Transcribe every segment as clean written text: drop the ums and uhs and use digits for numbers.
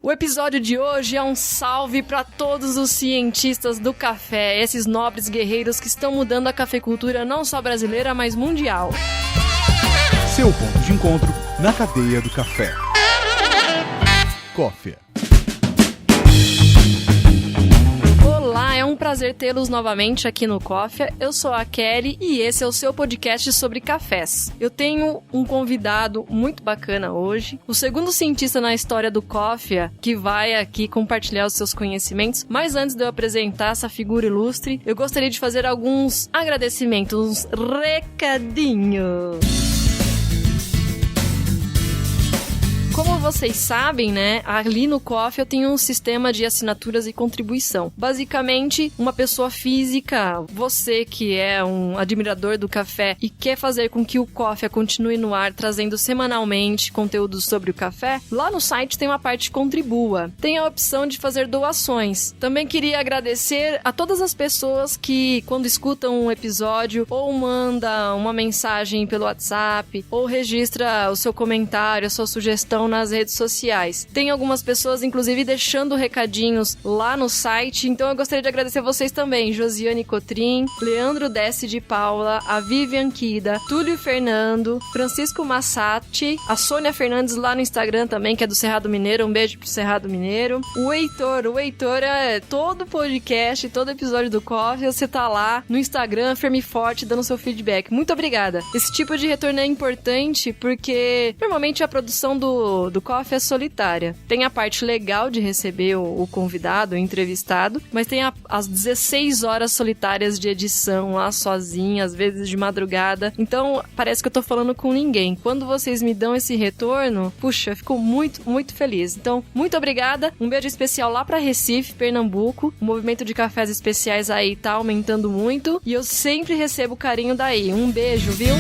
O episódio de hoje é um salve para todos os cientistas do café, esses nobres guerreiros que estão mudando a cafeicultura não só brasileira, mas mundial. Seu ponto de encontro na cadeia do café. Coffea. Olá, é um prazer tê-los novamente aqui no Coffea. Eu sou a Kelly e esse é o seu podcast sobre cafés. Eu tenho um convidado muito bacana hoje, o segundo cientista na história do Coffea, que vai aqui compartilhar os seus conhecimentos. Mas antes de eu apresentar essa figura ilustre, eu gostaria de fazer alguns agradecimentos, uns recadinhos. Como vocês sabem, né, ali no Coffea eu tenho um sistema de assinaturas e contribuição. Basicamente, uma pessoa física, você que é um admirador do café e quer fazer com que o Coffea continue no ar, trazendo semanalmente conteúdos sobre o café, lá no site tem uma parte Contribua. Tem a opção de fazer doações. Também queria agradecer a todas as pessoas que, quando escutam um episódio, ou manda uma mensagem pelo WhatsApp, ou registra o seu comentário, a sua sugestão nas redes sociais. Tem algumas pessoas, inclusive, deixando recadinhos lá no site, então eu gostaria de agradecer a vocês também. Josiane Cotrim, Leandro Desce de Paula, a Vivian Kida, Túlio Fernando, Francisco Massati, a Sônia Fernandes lá no Instagram também, que é do Cerrado Mineiro, um beijo pro Cerrado Mineiro. O Heitor é todo podcast, todo episódio do Coffea, você tá lá no Instagram, firme e forte, dando seu feedback. Muito obrigada. Esse tipo de retorno é importante porque normalmente a produção do Coffea é solitária. Tem a parte legal de receber o convidado, o entrevistado, mas tem as 16 horas solitárias de edição lá sozinha, às vezes de madrugada. Então, parece que eu tô falando com ninguém. Quando vocês me dão esse retorno, puxa, eu fico muito, muito feliz. Então, muito obrigada. Um beijo especial lá pra Recife, Pernambuco. O movimento de cafés especiais aí tá aumentando muito e eu sempre recebo carinho daí. Um beijo, viu?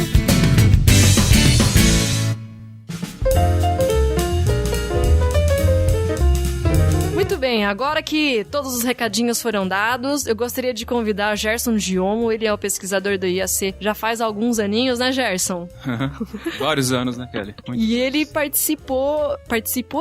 Muito bem, agora que todos os recadinhos foram dados, eu gostaria de convidar Gerson Giomo, ele é o pesquisador do IAC já faz alguns aninhos, né, Gerson? Vários anos, né, Kelly? E ele participou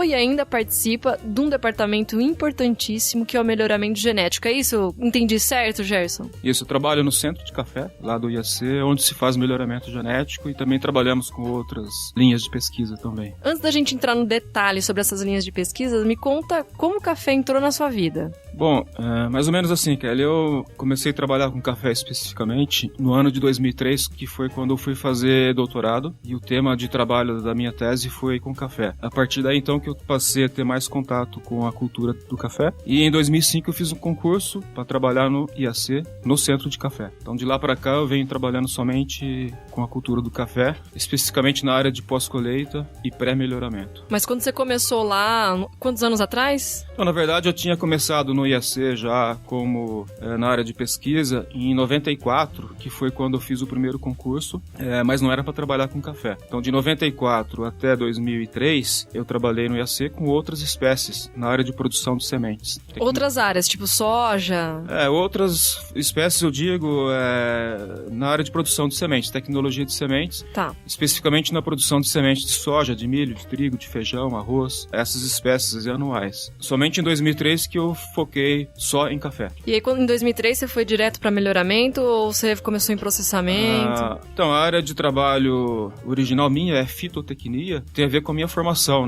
e ainda participa de um departamento importantíssimo que é o melhoramento genético. É isso? Entendi certo, Gerson? Isso, eu trabalho no Centro de Café, lá do IAC, onde se faz melhoramento genético e também trabalhamos com outras linhas de pesquisa também. Antes da gente entrar no detalhe sobre essas linhas de pesquisa, me conta como o café entrou na sua vida. Bom, mais ou menos assim, Kelly, eu comecei a trabalhar com café especificamente no ano de 2003, que foi quando eu fui fazer doutorado, e o tema de trabalho da minha tese foi com café. A partir daí, então, que eu passei a ter mais contato com a cultura do café, e em 2005 eu fiz um concurso para trabalhar no IAC, no Centro de Café. Então, de lá para cá, eu venho trabalhando somente com a cultura do café, especificamente na área de pós-colheita e pré-melhoramento. Mas quando você começou lá, quantos anos atrás? Então, na verdade, eu tinha começado no IAC já como na área de pesquisa em 94, que foi quando eu fiz o primeiro concurso, mas não era para trabalhar com café. Então, de 94 até 2003, eu trabalhei no IAC com outras espécies na área de produção de sementes. Outras áreas, tipo soja? Outras espécies, eu digo, na área de produção de sementes, tecnologia de sementes. Tá. Especificamente na produção de sementes de soja, de milho, de trigo, de feijão, arroz, essas espécies anuais. Somente em 2003 que eu foquei só em café. E aí, em 2003, você foi direto para melhoramento ou você começou em processamento? Então, a área de trabalho original minha é fitotecnia, tem a ver com a minha formação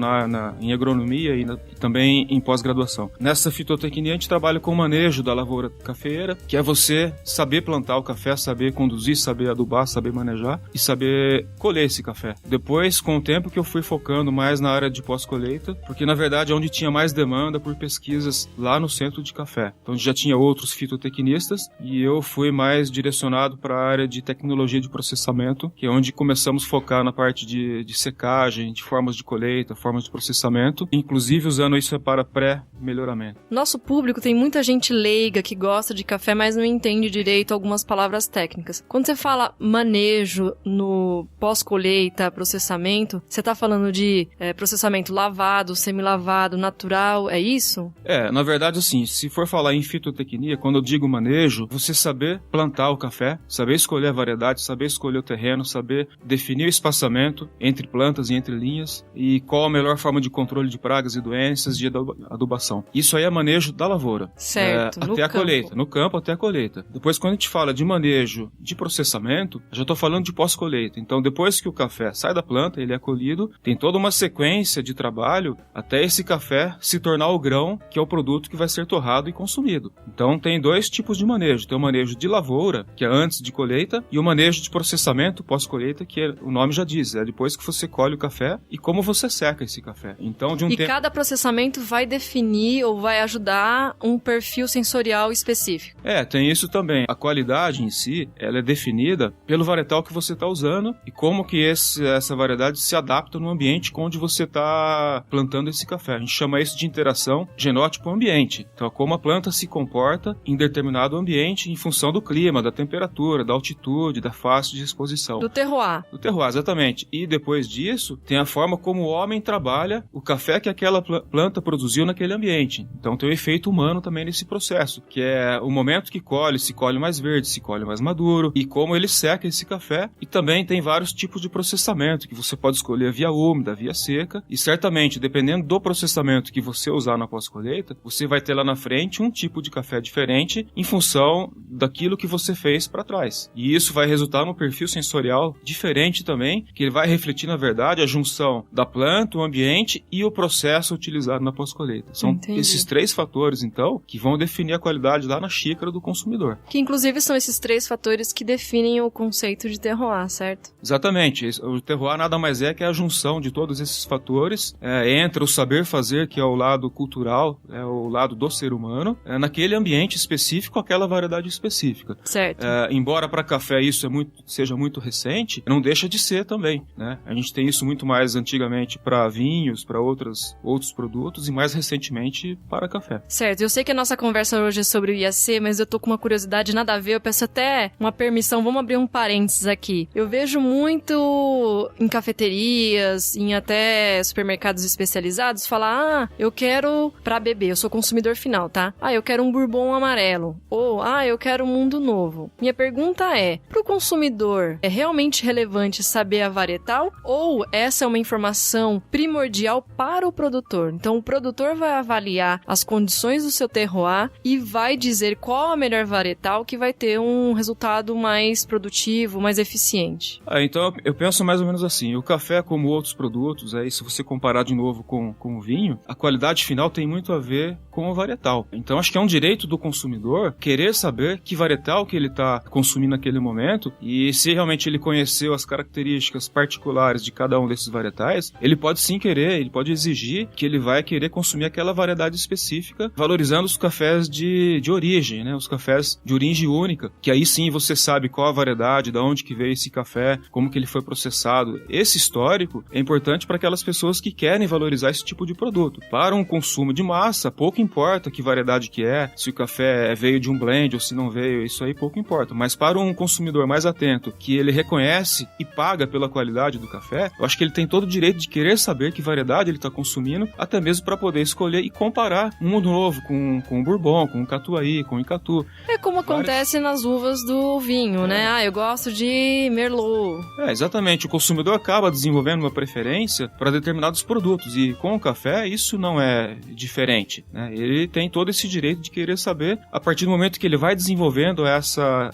em agronomia e também em pós-graduação. Nessa fitotecnia, a gente trabalha com o manejo da lavoura cafeeira, que é você saber plantar o café, saber conduzir, saber adubar, saber manejar e saber colher esse café. Depois, com o tempo que eu fui focando mais na área de pós-colheita, porque na verdade é onde tinha mais demanda por pesquisas lá no Centro de Café. Então já tinha outros fitotecnistas e eu fui mais direcionado para a área de tecnologia de processamento, que é onde começamos a focar na parte de secagem, de formas de colheita, formas de processamento, inclusive usando isso para pré-melhoramento. Nosso público tem muita gente leiga que gosta de café, mas não entende direito algumas palavras técnicas. Quando você fala manejo no pós-colheita, processamento, você está falando de processamento lavado, semi-lavado, natural, é isso? Na verdade, assim, assim, se for falar em fitotecnia, quando eu digo manejo, você saber plantar o café, saber escolher a variedade, saber escolher o terreno, saber definir o espaçamento entre plantas e entre linhas e qual a melhor forma de controle de pragas e doenças, de adubação. Isso aí é manejo da lavoura. Certo, até a colheita. No campo até a colheita. Depois, quando a gente fala de manejo de processamento, já estou falando de pós-colheita. Então, depois que o café sai da planta, ele é colhido, tem toda uma sequência de trabalho até esse café se tornar o grão, que é o produto que vai ser torrado e consumido. Então, tem dois tipos de manejo. Tem o manejo de lavoura, que é antes de colheita, e o manejo de processamento pós-colheita, que o nome já diz, é depois que você colhe o café e como você seca esse café. Então, cada processamento vai definir ou vai ajudar um perfil sensorial específico. Tem isso também. A qualidade em si, ela é definida pelo varietal que você está usando e como que essa variedade se adapta no ambiente onde você está plantando esse café. A gente chama isso de interação genótipo-ambiente. Então, como a planta se comporta em determinado ambiente em função do clima, da temperatura, da altitude, da fase de exposição. Do terroir. Do terroir, exatamente. E depois disso, tem a forma como o homem trabalha o café que aquela planta produziu naquele ambiente. Então, tem o efeito humano também nesse processo, que é o momento que colhe, se colhe mais verde, se colhe mais maduro, e como ele seca esse café. E também tem vários tipos de processamento, que você pode escolher via úmida, via seca, e certamente, dependendo do processamento que você usar na pós-colheita, você vai ter lá na frente um tipo de café diferente em função daquilo que você fez para trás. E isso vai resultar num perfil sensorial diferente também, que ele vai refletir, na verdade, a junção da planta, o ambiente e o processo utilizado na pós-colheita. São esses três fatores, então, que vão definir a qualidade lá na xícara do consumidor. Que, inclusive, são esses três fatores que definem o conceito de terroir, certo? Exatamente. O terroir nada mais é que a junção de todos esses fatores entre o saber fazer, que é o lado cultural, é o lado do ser humano, naquele ambiente específico, aquela variedade específica. Certo. Embora para café isso seja muito recente, não deixa de ser também, né? A gente tem isso muito mais antigamente para vinhos, para outros produtos e mais recentemente para café. Certo. Eu sei que a nossa conversa hoje é sobre o IAC, mas eu tô com uma curiosidade nada a ver, eu peço até uma permissão, vamos abrir um parênteses aqui. Eu vejo muito em cafeterias, em até supermercados especializados, falar, eu quero pra beber, eu sou consumidor final, tá? Eu quero um bourbon amarelo. Ou, eu quero um mundo novo. Minha pergunta é, pro consumidor, é realmente relevante saber a varietal? Ou essa é uma informação primordial para o produtor? Então, o produtor vai avaliar as condições do seu terroir e vai dizer qual a melhor varietal que vai ter um resultado mais produtivo, mais eficiente. Então, eu penso mais ou menos assim, o café, como outros produtos, se você comparar de novo com o vinho, a qualidade final tem muito a ver com o varietal. Então, acho que é um direito do consumidor querer saber que varietal que ele está consumindo naquele momento e se realmente ele conheceu as características particulares de cada um desses varietais, ele pode sim querer, ele pode exigir que ele vai querer consumir aquela variedade específica, valorizando os cafés de origem, né? Os cafés de origem única, que aí sim você sabe qual a variedade, de onde que veio esse café, como que ele foi processado. Esse histórico é importante para aquelas pessoas que querem valorizar esse tipo de produto. Para um consumo de massa, pouco importa que variedade que é, se o café veio de um blend ou se não veio, isso aí pouco importa. Mas para um consumidor mais atento, que ele reconhece e paga pela qualidade do café, eu acho que ele tem todo o direito de querer saber que variedade ele está consumindo, até mesmo para poder escolher e comparar um mundo novo com o bourbon, com o catuai, com o icatu. É como acontece nas uvas do vinho, né? Eu gosto de merlot. Exatamente. O consumidor acaba desenvolvendo uma preferência para determinados produtos e com o café isso não é diferente, né? Ele tem todo esse direito de querer saber, a partir do momento que ele vai desenvolvendo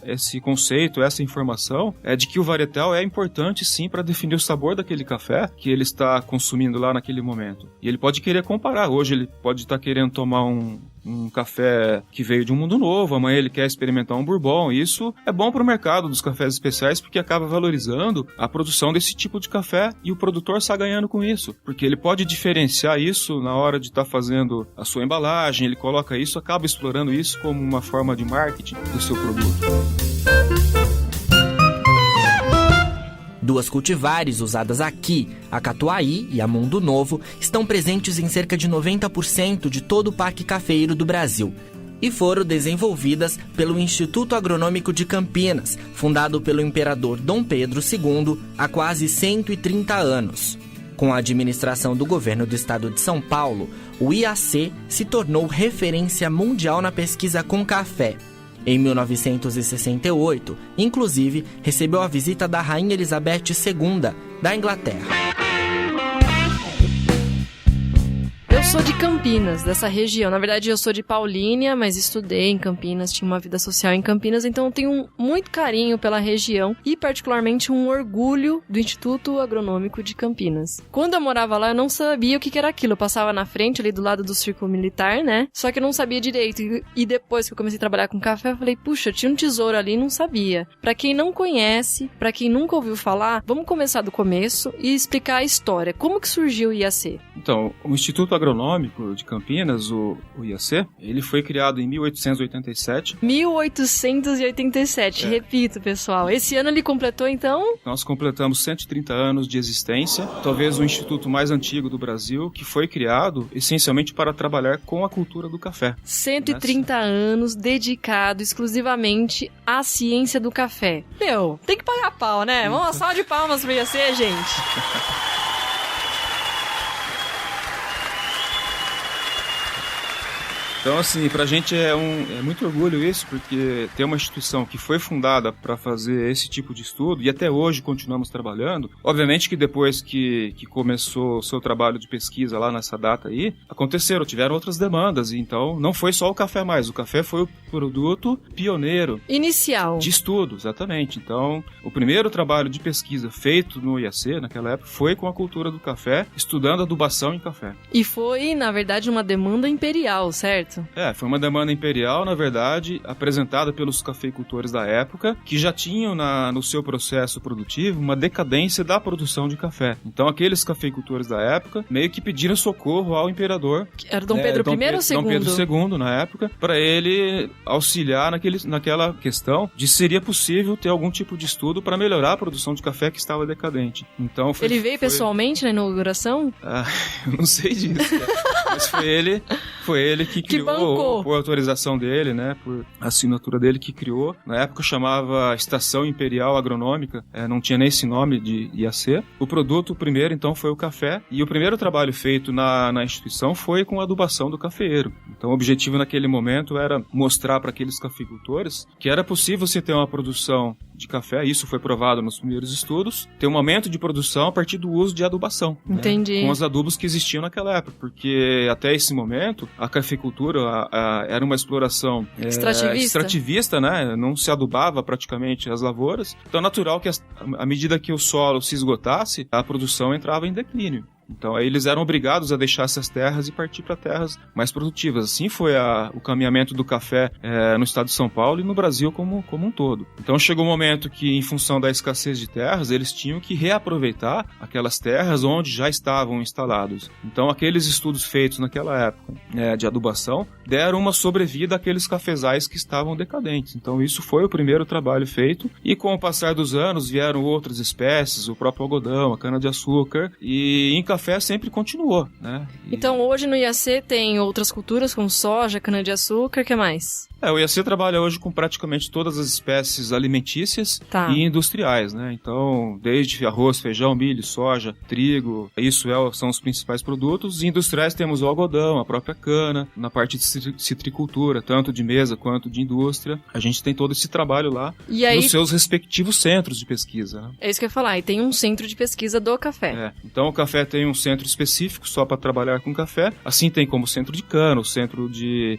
esse conceito, essa informação, de que o varietal é importante sim para definir o sabor daquele café que ele está consumindo lá naquele momento. E ele pode querer comparar. Hoje ele pode estar querendo tomar um café que veio de um mundo novo, amanhã ele quer experimentar um bourbon. Isso é bom para o mercado dos cafés especiais porque acaba valorizando a produção desse tipo de café e o produtor está ganhando com isso, porque ele pode diferenciar isso na hora de estar fazendo a sua embalagem, ele coloca isso, acaba explorando isso como uma forma de marketing do seu produto. Duas cultivares usadas aqui, a Catuai e a Mundo Novo, estão presentes em cerca de 90% de todo o parque cafeeiro do Brasil e foram desenvolvidas pelo Instituto Agronômico de Campinas, fundado pelo imperador Dom Pedro II há quase 130 anos. Com a administração do governo do estado de São Paulo, o IAC se tornou referência mundial na pesquisa com café. Em 1968, inclusive, recebeu a visita da Rainha Elizabeth II, da Inglaterra. Eu sou de Campinas, dessa região. Na verdade, eu sou de Paulínia, mas estudei em Campinas, tinha uma vida social em Campinas, então eu tenho muito carinho pela região e particularmente um orgulho do Instituto Agronômico de Campinas. Quando eu morava lá, eu não sabia o que era aquilo. Eu passava na frente, ali do lado do Círculo Militar, né? Só que eu não sabia direito. E depois que eu comecei a trabalhar com café, eu falei, puxa, tinha um tesouro ali e não sabia. Pra quem não conhece, pra quem nunca ouviu falar, vamos começar do começo e explicar a história. Como que surgiu o IAC? Então, o Instituto Agronômico de Campinas, o IAC, ele foi criado em 1887. 1887, repito, pessoal. Esse ano ele completou, então? Nós completamos 130 anos de existência, talvez o instituto mais antigo do Brasil, que foi criado essencialmente para trabalhar com a cultura do café. 130 anos dedicado exclusivamente à ciência do café. Meu, tem que pagar pau, né? Vamos uma salva de palmas pro IAC, gente. Então, assim, pra gente é muito orgulho isso, porque tem uma instituição que foi fundada para fazer esse tipo de estudo e até hoje continuamos trabalhando. Obviamente que depois que começou o seu trabalho de pesquisa lá nessa data aí, tiveram outras demandas, então não foi só o café mais, o café foi o produto pioneiro. Inicial. De estudo, exatamente. Então, o primeiro trabalho de pesquisa feito no IAC, naquela época, foi com a cultura do café, estudando adubação em café. E foi, na verdade, uma demanda imperial, certo? Foi uma demanda imperial, na verdade, apresentada pelos cafeicultores da época, que já tinham no seu processo produtivo uma decadência da produção de café. Então, aqueles cafeicultores da época meio que pediram socorro ao imperador. Era Dom Pedro I ou II? Dom Pedro II, na época, para ele auxiliar naquela questão de se seria possível ter algum tipo de estudo para melhorar a produção de café que estava decadente. Então, ele veio pessoalmente na inauguração? Eu não sei disso, mas foi ele que criou, por autorização dele, né, por assinatura dele que criou. Na época chamava Estação Imperial Agronômica, não tinha nem esse nome de IAC. O produto primeiro, então, foi o café, e o primeiro trabalho feito na instituição foi com a adubação do cafeeiro. Então, o objetivo naquele momento era mostrar para aqueles cafeicultores que era possível você ter uma produção de café, isso foi provado nos primeiros estudos, ter um aumento de produção a partir do uso de adubação. Entendi. Né, com os adubos que existiam naquela época, porque até esse momento a cafeicultura era uma exploração extrativista, né? Não se adubava praticamente as lavouras, então é natural que à medida que o solo se esgotasse, a produção entrava em declínio. Então, aí eles eram obrigados a deixar essas terras e partir para terras mais produtivas. Assim foi o caminhamento do café no estado de São Paulo e no Brasil como um todo. Então, chegou um momento que, em função da escassez de terras, eles tinham que reaproveitar aquelas terras onde já estavam instalados. Então, aqueles estudos feitos naquela época de adubação deram uma sobrevida àqueles cafezais que estavam decadentes. Então, isso foi o primeiro trabalho feito. E, com o passar dos anos, vieram outras espécies, o próprio algodão, a cana-de-açúcar, e em café sempre continuou, né? Então, hoje no IAC tem outras culturas como soja, cana-de-açúcar, o que mais? O IAC trabalha hoje com praticamente todas as espécies alimentícias e industriais, né? Então, desde arroz, feijão, milho, soja, trigo, são os principais produtos. E industriais temos o algodão, a própria cana, na parte de citricultura, tanto de mesa quanto de indústria. A gente tem todo esse trabalho lá nos seus respectivos centros de pesquisa, né? É isso que eu ia falar, e tem um centro de pesquisa do café. Então, o café tem um centro específico só para trabalhar com café. Assim tem como centro de cana, o centro de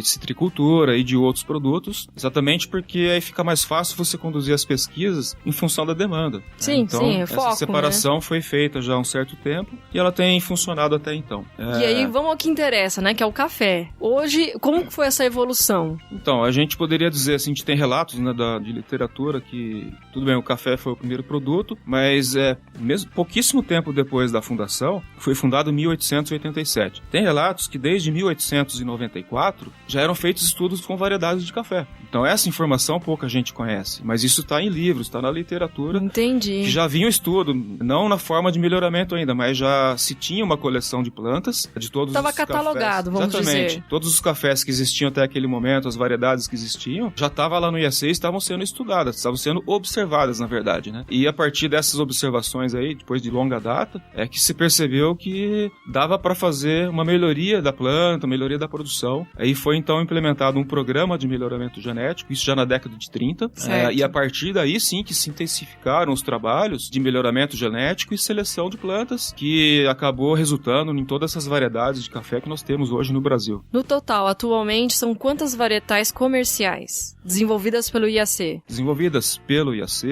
citricultura e de outros produtos, exatamente porque aí fica mais fácil você conduzir as pesquisas em função da demanda. Sim, então, sim, essa foco, separação, né? Foi feita já há um certo tempo e ela tem funcionado até então. E aí vamos ao que interessa, né, que é o café. Hoje, como foi essa evolução? Então, a gente poderia dizer assim, a gente tem relatos, né, de literatura que, tudo bem, o café foi o primeiro produto, mas mesmo pouquíssimo tempo depois da fundação, foi fundado em 1887. Tem relatos que desde 1894 já eram feitos estudos com variedades de café. Então essa informação pouca gente conhece, mas isso está em livros, está na literatura. Entendi. Que já havia um estudo, não na forma de melhoramento ainda, mas já se tinha uma coleção de plantas de todos os cafés. Estava catalogado, vamos dizer. Todos os cafés que existiam até aquele momento, as variedades que existiam, já estava lá no IAC e estavam sendo estudadas, estavam sendo observadas, na verdade, né? E a partir dessas observações aí, depois de longa data, é que se percebeu que dava para fazer uma melhoria da planta, melhoria da produção. Aí foi então implementado um programa de melhoramento genético, isso já na década de 30, e a partir daí sim que se intensificaram os trabalhos de melhoramento genético e seleção de plantas, que acabou resultando em todas essas variedades de café que nós temos hoje no Brasil. No total, atualmente, são quantas varietais comerciais desenvolvidas pelo IAC? Desenvolvidas pelo IAC,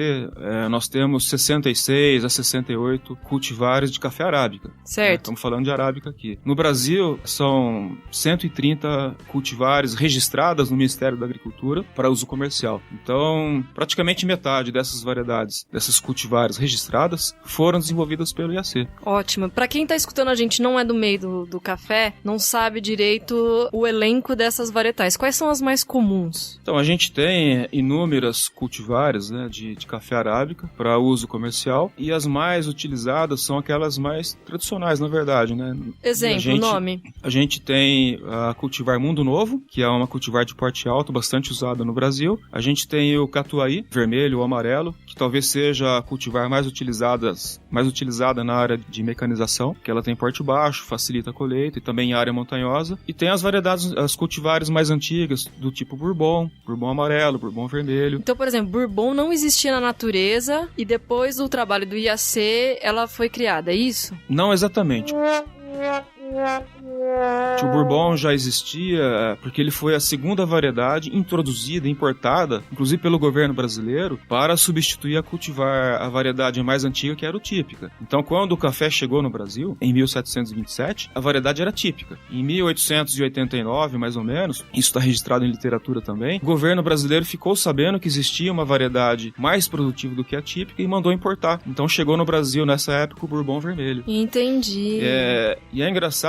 nós temos 66 a 68 cultivares de café arábica. Certo. Estamos falando de arábica aqui. No Brasil, são 130 cultivares registradas no Ministério da Agricultura para uso comercial. Então, praticamente metade dessas variedades, dessas cultivares registradas, foram desenvolvidas pelo IAC. Ótimo. Para quem está escutando a gente não é do meio do café, não sabe direito o elenco dessas varietais. Quais são as mais comuns? Então, a gente tem inúmeras cultivares, né, de café arábica para uso comercial, e as mais utilizadas são aquelas mais tradicionais, na verdade, né? Exemplo, nome? A gente tem a cultivar Mundo Novo, que é uma cultivar de porte alto, bastante usada no Brasil. A gente tem o Catuai, vermelho ou amarelo, que talvez seja a cultivar mais utilizada na área de mecanização, que ela tem porte baixo, facilita a colheita e também em área montanhosa. E tem as variedades, as cultivares mais antigas, do tipo Bourbon amarelo, Bourbon vermelho. Então, por exemplo, Bourbon não existia na natureza e depois do trabalho do IAC ela foi criada, é isso? Não exatamente. O Bourbon já existia porque ele foi a segunda variedade introduzida, importada, inclusive pelo governo brasileiro, para substituir a cultivar a variedade mais antiga, que era o típica. Então, quando o café chegou no Brasil, em 1727, a variedade era típica. Em 1889, mais ou menos, isso está registrado em literatura também, o governo brasileiro ficou sabendo que existia uma variedade mais produtiva do que a típica e mandou importar. Então, chegou no Brasil, nessa época, o Bourbon vermelho. Entendi. E é engraçado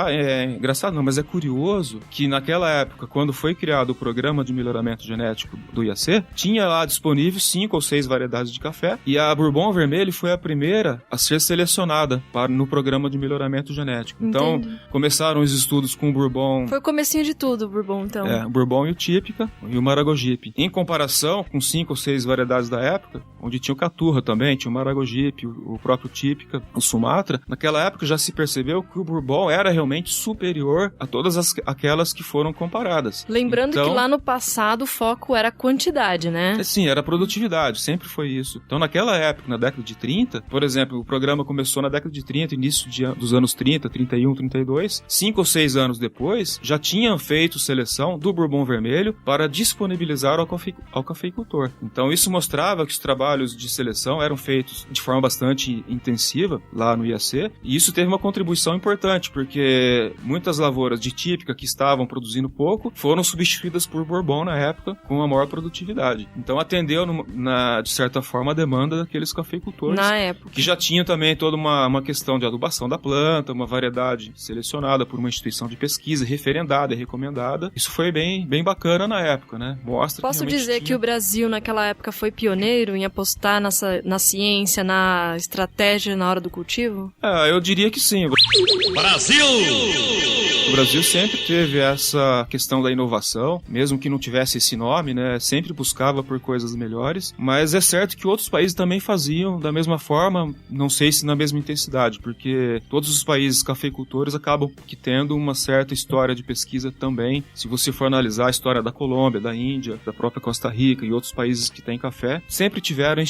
não, mas é curioso que naquela época, quando foi criado o programa de melhoramento genético do IAC, tinha lá disponível 5 ou 6 variedades de café, e a Bourbon vermelho foi a primeira a ser selecionada no programa de melhoramento genético. Então, começaram os estudos com o Bourbon... Foi o comecinho de tudo, o Bourbon, então. O Bourbon e o Típica e o Maragogipe. Em comparação com 5 ou 6 variedades da época, onde tinha o Caturra também, tinha o Maragogipe, o próprio Típica, o Sumatra, naquela época já se percebeu que o Bourbon era realmente superior a todas aquelas que foram comparadas. Lembrando que lá no passado o foco era quantidade, né? Sim, era produtividade, sempre foi isso. Então naquela época, na década de 30, por exemplo, o programa começou na década de 30, início dos anos 30, 31, 32, 5 ou 6 anos depois, já tinham feito seleção do Bourbon vermelho para disponibilizar ao cafeicultor. Então isso mostrava que os trabalhos de seleção eram feitos de forma bastante intensiva lá no IAC, e isso teve uma contribuição importante, porque muitas lavouras de típica que estavam produzindo pouco foram substituídas por Bourbon na época com uma maior produtividade. Então atendeu, de certa forma, a demanda daqueles cafeicultores na época, que já tinham também toda uma questão de adubação da planta, uma variedade selecionada por uma instituição de pesquisa, referendada e recomendada. Isso foi bem bacana na época, né? Mostra Posso dizer que o Brasil naquela época foi pioneiro em apostar na ciência, na estratégia na hora do cultivo? Eu diria que sim. Brasil! O Brasil sempre teve essa questão da inovação, mesmo que não tivesse esse nome, né? Sempre buscava por coisas melhores, mas é certo que outros países também faziam da mesma forma, não sei se na mesma intensidade, porque todos os países cafeicultores acabam tendo uma certa história de pesquisa também. Se você for analisar a história da Colômbia, da Índia, da própria Costa Rica e outros países que têm café, sempre tiveram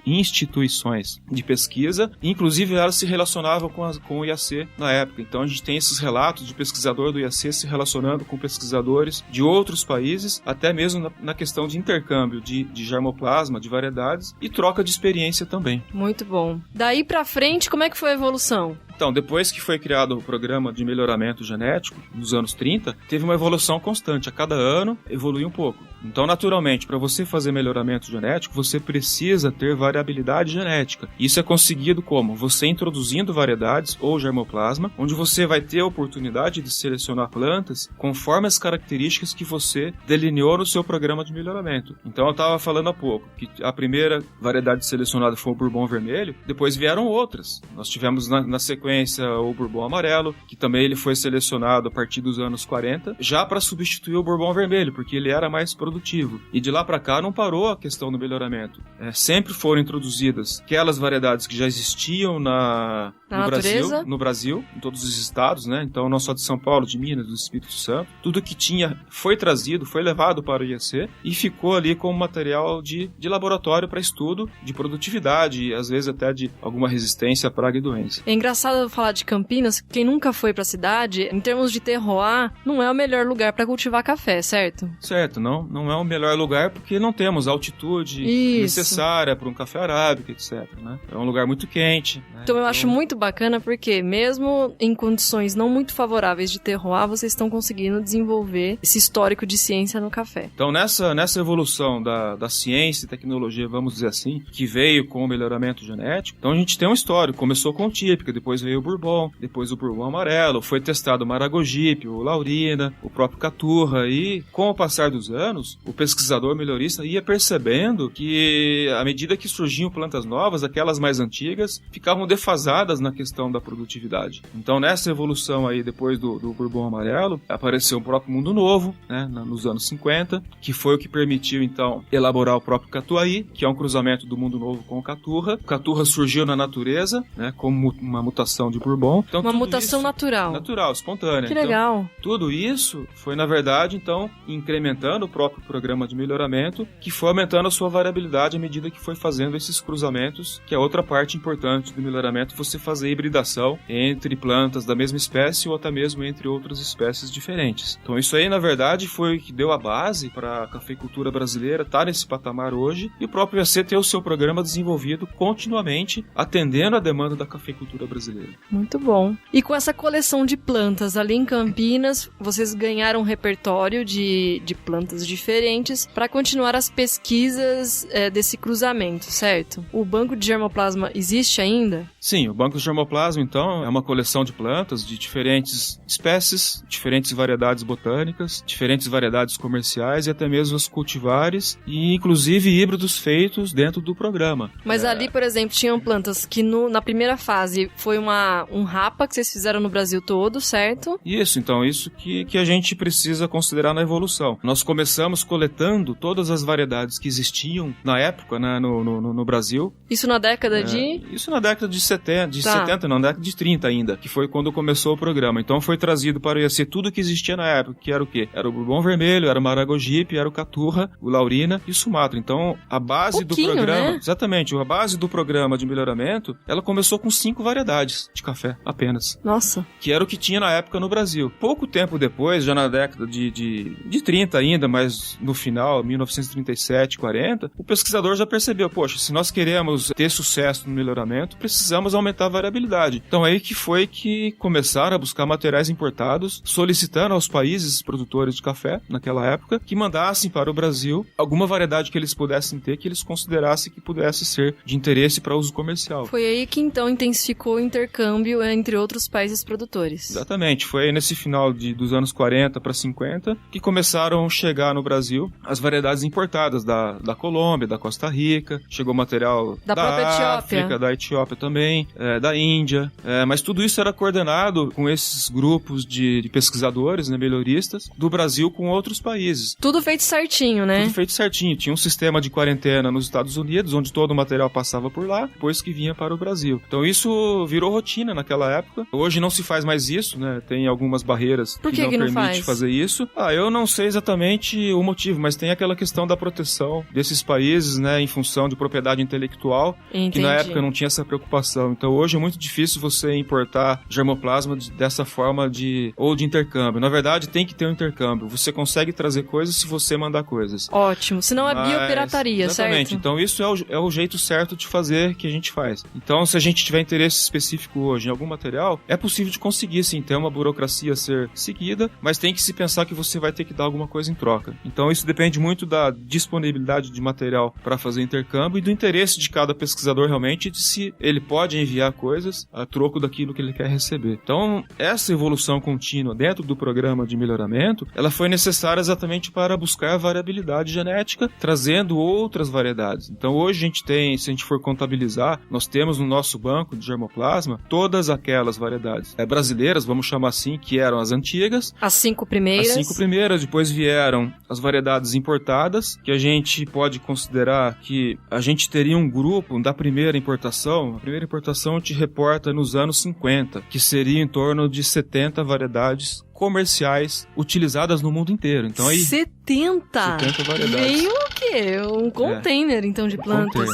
instituições de pesquisa, e inclusive elas se relacionavam com o IAC na época. Então a gente tem esses relatos de pesquisador do IAC se relacionando com pesquisadores de outros países, até mesmo na questão de intercâmbio de germoplasma, de variedades, e troca de experiência também. Muito bom. Daí pra frente, como é que foi a evolução? Então, depois que foi criado o programa de melhoramento genético, nos anos 30, teve uma evolução constante. A cada ano, evolui um pouco. Então, naturalmente, para você fazer melhoramento genético, você precisa ter variabilidade genética. Isso é conseguido como? Você introduzindo variedades ou germoplasma, onde você vai ter a oportunidade de selecionar plantas conforme as características que você delineou no seu programa de melhoramento. Então, eu estava falando há pouco que a primeira variedade selecionada foi o Bourbon vermelho, depois vieram outras. Nós tivemos na sequência sequência o Bourbon amarelo, que também ele foi selecionado a partir dos anos 40, já para substituir o Bourbon vermelho, porque ele era mais produtivo. E de lá para cá não parou a questão do melhoramento. Sempre foram introduzidas aquelas variedades que já existiam no Brasil, em todos os estados, né? Então não só de São Paulo, de Minas, do Espírito Santo. Tudo que tinha foi trazido, foi levado para o IAC e ficou ali como material de laboratório para estudo de produtividade e às vezes até de alguma resistência à praga e doença. É engraçado falar de Campinas, quem nunca foi para a cidade, em termos de terroir, não é o melhor lugar para cultivar café, certo? Certo, não é o melhor lugar porque não temos a altitude necessária para um café arábica, etc. Né? É um lugar muito quente. Né? Então eu acho muito bacana porque mesmo em condições não muito favoráveis de terroir, vocês estão conseguindo desenvolver esse histórico de ciência no café. Então nessa evolução da ciência e tecnologia, vamos dizer assim, que veio com o melhoramento genético, então a gente tem um histórico. Começou com o típica, depois veio o Bourbon, depois o Bourbon amarelo, foi testado o Maragogipe, o Laurina, o próprio Caturra, e com o passar dos anos, o pesquisador melhorista ia percebendo que à medida que surgiam plantas novas, aquelas mais antigas ficavam defasadas na questão da produtividade. Então nessa evolução aí, depois do Bourbon amarelo, apareceu o próprio Mundo Novo, né, nos anos 50, que foi o que permitiu então elaborar o próprio Catuai, que é um cruzamento do Mundo Novo com o Caturra. O Caturra surgiu na natureza, né, como uma mutação de Bourbon. Então, uma mutação natural. Natural, espontânea. Que legal. Então, tudo isso foi, na verdade, então, incrementando o próprio programa de melhoramento, que foi aumentando a sua variabilidade à medida que foi fazendo esses cruzamentos, que é outra parte importante do melhoramento, você fazer hibridação entre plantas da mesma espécie ou até mesmo entre outras espécies diferentes. Então isso aí, na verdade, foi o que deu a base para a cafeicultura brasileira estar nesse patamar hoje e o próprio IAC ter o seu programa desenvolvido continuamente, atendendo a demanda da cafeicultura brasileira. Muito bom. E com essa coleção de plantas ali em Campinas, vocês ganharam um repertório de plantas diferentes para continuar as pesquisas desse cruzamento, certo? O banco de germoplasma existe ainda? Sim, o banco de germoplasma, então, é uma coleção de plantas de diferentes espécies, diferentes variedades botânicas, diferentes variedades comerciais e até mesmo os cultivares e, inclusive, híbridos feitos dentro do programa. Mas ali, por exemplo, tinham plantas que na primeira fase foi um rapa que vocês fizeram no Brasil todo, certo? Isso, então, isso que a gente precisa considerar na evolução. Nós começamos coletando todas as variedades que existiam na época, né, no Brasil. Isso na década de... Isso na década de 70, não, na década de 30 ainda, que foi quando começou o programa. Então foi trazido para o IAC tudo que existia na época, que era o quê? Era o Bourbon vermelho, era o Maragogipe, era o Caturra, o Laurina e o Sumatra. Então a base do programa... Né? Exatamente, a base do programa de melhoramento, ela começou com 5 variedades de café, apenas. Nossa. Que era o que tinha na época no Brasil. Pouco tempo depois, já na década de 30 ainda, mas no final, 1937, 40, o pesquisador já percebeu, poxa, se nós queremos ter sucesso no melhoramento, precisamos aumentar a variabilidade. Então aí que foi que começaram a buscar materiais importados, solicitando aos países produtores de café, naquela época, que mandassem para o Brasil alguma variedade que eles pudessem ter, que eles considerassem que pudesse ser de interesse para uso comercial. Foi aí que então intensificou o intercâmbio entre outros países produtores. Exatamente, foi aí nesse final dos anos 40 para 50 que começaram a chegar no Brasil as variedades importadas da Colômbia, da Costa Rica, chegou material da própria África, da Etiópia também, da Índia, mas tudo isso era coordenado com esses grupos de pesquisadores, né, melhoristas, do Brasil com outros países. Tudo feito certinho, né? Tudo feito certinho. Tinha um sistema de quarentena nos Estados Unidos, onde todo o material passava por lá, depois que vinha para o Brasil. Então isso virou rotina naquela época. Hoje não se faz mais isso, né? Tem algumas barreiras que não permitem fazer isso. Eu não sei exatamente o motivo, mas tem aquela questão da proteção desses países, né, em função de propriedade intelectual, Entendi. Que na época não tinha essa preocupação. Então hoje é muito difícil você importar germoplasma dessa forma de intercâmbio. Na verdade, tem que ter um intercâmbio. Você consegue trazer coisas se você mandar coisas. Ótimo. Senão é biopirataria, exatamente. Certo? Então isso é o jeito certo de fazer que a gente faz. Então se a gente tiver interesse específico hoje em algum material, é possível de conseguir sim, ter uma burocracia a ser seguida, mas tem que se pensar que você vai ter que dar alguma coisa em troca. Então isso depende muito da disponibilidade de material para fazer intercâmbio e do interesse de cada pesquisador realmente de se ele pode enviar coisas a troco daquilo que ele quer receber. Então essa evolução contínua dentro do programa de melhoramento, ela foi necessária exatamente para buscar a variabilidade genética, trazendo outras variedades. Então hoje a gente tem, se a gente for contabilizar, nós temos no nosso banco de germoplasma Germoplasma, todas aquelas variedades brasileiras, vamos chamar assim, que eram as antigas. As 5 primeiras. As 5 primeiras, depois vieram as variedades importadas, que a gente pode considerar que a gente teria um grupo da primeira importação. A primeira importação te reporta nos anos 50, que seria em torno de 70 variedades comerciais utilizadas no mundo inteiro. Então aí 70 variedades. Veio o quê? Um container, então, de plantas.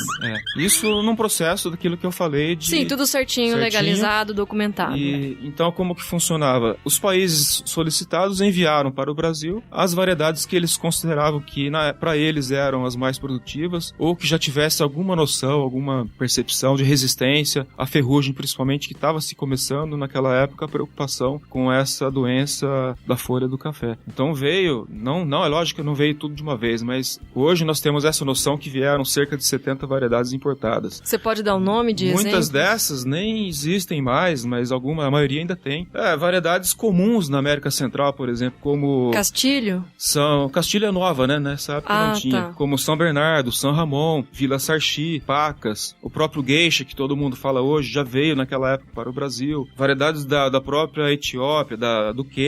Isso num processo daquilo que eu falei de... Sim, tudo certinho, legalizado, documentado. E então como que funcionava? Os países solicitados enviaram para o Brasil as variedades que eles consideravam que para eles eram as mais produtivas, ou que já tivesse alguma noção, alguma percepção de resistência à ferrugem, principalmente, que estava se começando naquela época a preocupação com essa doença da folha do café. Então veio, não é lógico que não veio tudo de uma vez, mas hoje nós temos essa noção que vieram cerca de 70 variedades importadas. Você pode dar um nome de Muitas exemplos? dessas nem existem mais, mas a maioria ainda tem. Variedades comuns na América Central, por exemplo, como... Castilho? Castilho é nova, né? Nessa época não tinha. Tá. Como São Bernardo, São Ramon, Vila Sarchi, Pacas, o próprio Geisha, que todo mundo fala hoje, já veio naquela época para o Brasil. Variedades da própria Etiópia, do Quênia.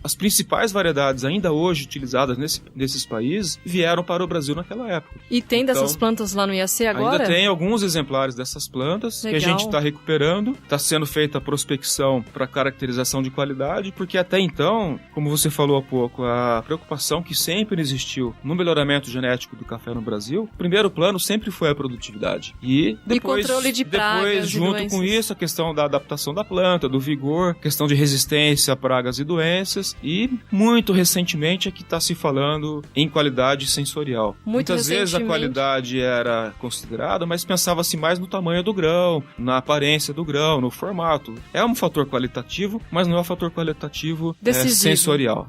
As principais variedades ainda hoje utilizadas nesses países vieram para o Brasil naquela época. E tem dessas plantas lá no IAC agora? Ainda tem alguns exemplares dessas plantas. Legal. Que a gente está recuperando. Está sendo feita a prospecção para caracterização de qualidade, porque até então, como você falou há pouco, a preocupação que sempre existiu no melhoramento genético do café no Brasil, o primeiro plano sempre foi a produtividade. E depois, controle de pragas junto e com isso, a questão da adaptação da planta, do vigor, questão de resistência a pragas e doenças, e muito recentemente é que está se falando em qualidade sensorial. Muitas vezes a qualidade era considerada, mas pensava-se mais no tamanho do grão, na aparência do grão, no formato. É um fator qualitativo, mas não é um fator qualitativo sensorial,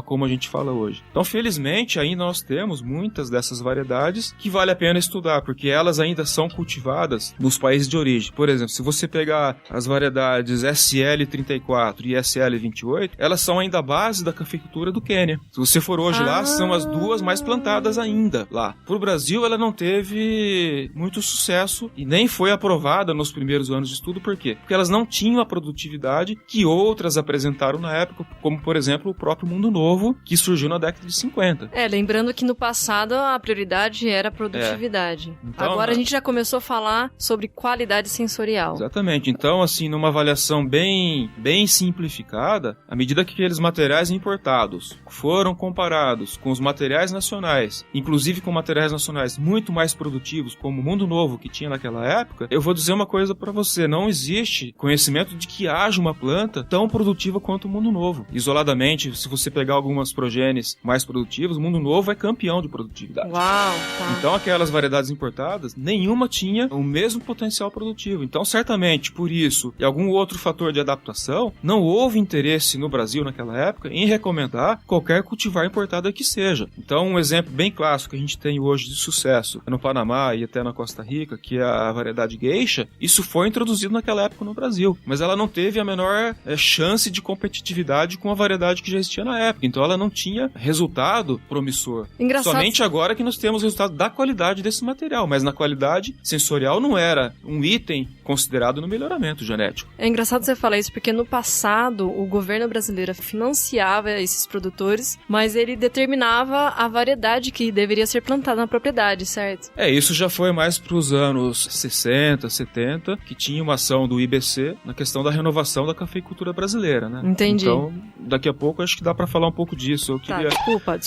como a gente fala hoje. Então, felizmente, ainda nós temos muitas dessas variedades que vale a pena estudar, porque elas ainda são cultivadas nos países de origem. Por exemplo, se você pegar as variedades SL34 e SL28, elas são ainda a base da cafeicultura do Quênia. Se você for hoje lá, são as duas mais plantadas ainda lá. Para o Brasil, ela não teve muito sucesso e nem foi aprovada nos primeiros anos de estudo. Por quê? Porque elas não tinham a produtividade que outras apresentaram na época, como, por exemplo, o próprio Mundo Novo, que surgiu na década de 50. Lembrando que no passado a prioridade era a produtividade. Então, agora a gente já começou a falar sobre qualidade sensorial. Exatamente. Então, assim, numa avaliação bem simplificada, à medida que aqueles materiais importados foram comparados com os materiais nacionais, inclusive com materiais nacionais muito mais produtivos, como o Mundo Novo que tinha naquela época, eu vou dizer uma coisa para você: não existe conhecimento de que haja uma planta tão produtiva quanto o Mundo Novo. Isoladamente, se você pegar algumas progênies mais produtivas, o Mundo Novo é campeão de produtividade. Uau, tá. Então, aquelas variedades importadas, nenhuma tinha o mesmo potencial produtivo. Então, certamente, por isso e algum outro fator de adaptação, não houve interesse no Brasil naquela época em recomendar qualquer cultivar importado que seja. Então, um exemplo bem clássico que a gente tem hoje de sucesso no Panamá e até na Costa Rica, que é a variedade Geisha, isso foi introduzido naquela época no Brasil, mas ela não teve a menor chance de competitividade com a variedade que já existia na época. Então, ela não tinha resultado promissor. Engraçado. Somente agora que nós temos resultado da qualidade desse material, mas na qualidade sensorial não era um item considerado no melhoramento genético. É engraçado você falar isso, porque no passado o governo brasileiro financiava esses produtores, mas ele determinava a variedade que deveria ser plantada na propriedade, certo? Isso já foi mais para os anos 60, 70, que tinha uma ação do IBC na questão da renovação da cafeicultura brasileira, né? Entendi. Então, daqui a pouco acho que dá para falar um pouco disso. Eu queria desculpa.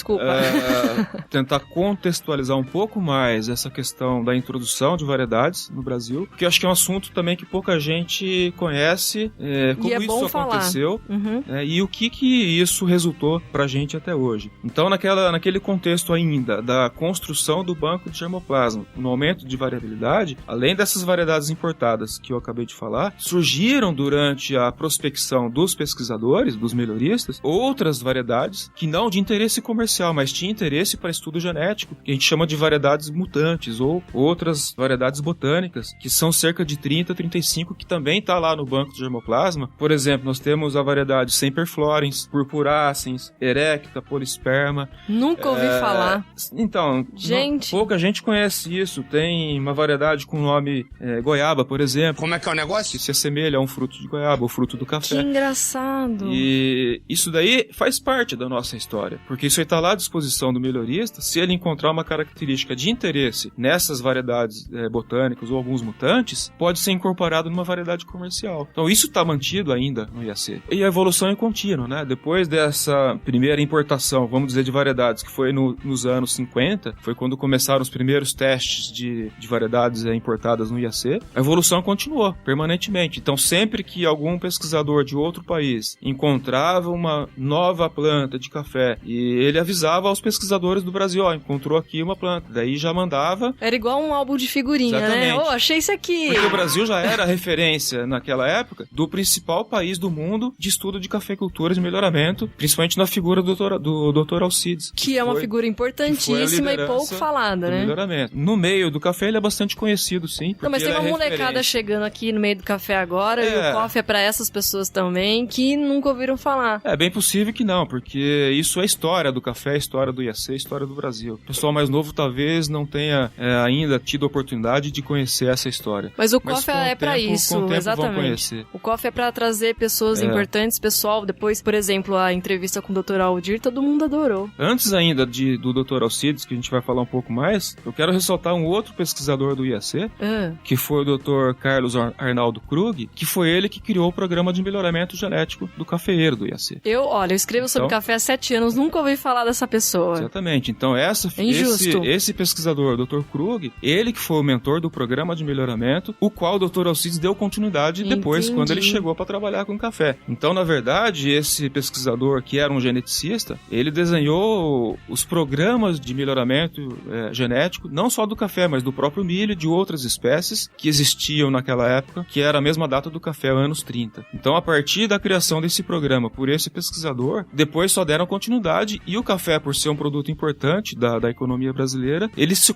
tentar contextualizar um pouco mais essa questão da introdução de variedades no Brasil, porque eu acho que é um assunto também que pouca gente conhece, como isso aconteceu, e o que isso resultou pra gente até hoje. Então, naquele contexto ainda da construção do banco de germoplasma, no aumento de variabilidade, além dessas variedades importadas que eu acabei de falar, surgiram durante a prospecção dos pesquisadores, dos melhoristas, outras variedades que não de interesse comercial, mas tinha interesse para estudo genético, que a gente chama de variedades mutantes, ou outras variedades botânicas, que são cerca de 30, 35, que também está lá no banco de germoplasma. Por exemplo, nós temos a variedade Semper Florens, Purpuracens, Erecta, Polisperma. Nunca ouvi falar. Então, Então, Gente. pouca gente conhece isso. Tem uma variedade com o nome goiaba, por exemplo. Como é que é o negócio? Que se assemelha a um fruto de goiaba, ou fruto do Que café. engraçado. E isso daí faz parte da nossa história, porque isso aí está lá à disposição do melhorista. Se ele encontrar uma característica de interesse nessas variedades botânicas ou alguns mutantes, pode ser incorporado numa variedade comercial. Então isso está mantido ainda no IAC. E a evolução é contínua, né? Depois dessa primeira importação, vamos dizer, de variedades, que foi nos anos 50, foi quando começaram os primeiros testes de variedades importadas no IAC, a evolução continuou permanentemente. Então sempre que algum pesquisador de outro país encontrava uma nova planta de café e ele avisava aos pesquisadores do Brasil, encontrou aqui uma planta, daí já mandava. Era igual um álbum de figurinha, Exatamente. né? Achei isso aqui. Porque o Brasil já era referência naquela época do principal país do mundo de estudo de cafeicultura de melhoramento, principalmente na figura do Dr. Alcides. Que é uma figura importantíssima e pouco falada, né? Melhoramento. No meio do café ele é bastante conhecido, sim. Não, mas tem uma molecada chegando aqui no meio do café agora e o coffee é pra essas pessoas também que nunca ouviram falar. É bem possível que não, porque isso é história do café, história do IAC, história do Brasil. O pessoal mais novo talvez não tenha ainda tido a oportunidade de conhecer essa história. Mas o coffee é pra isso, exatamente. O coffee é pra trazer pessoas importantes, pessoal. Depois, por exemplo, a entrevista com o Dr. Aldir, todo mundo adorou. Antes ainda do Dr. Alcides, que a gente vai falar um pouco mais, eu quero ressaltar um outro pesquisador do IAC, que foi o Dr. Carlos Arnaldo Krug, que foi ele que criou o programa de melhoramento genético do cafeeiro do IAC. Eu escrevo sobre café há 7 anos, nunca ouvi falar dessa pessoa. Exatamente. Então, esse pesquisador, o Dr. Krug, ele que foi o mentor do programa de melhoramento, o qual o Dr. Alcides deu continuidade depois, quando ele chegou para trabalhar com café. Então, na verdade, esse pesquisador, que era um geneticista, ele desenhou os programas de melhoramento genético, não só do café, mas do próprio milho e de outras espécies que existiam naquela época, que era a mesma data do café, anos 30. Então, a partir da criação desse programa por esse pesquisador, depois só deram continuidade e o café, por ser um produto importante da economia brasileira, ele se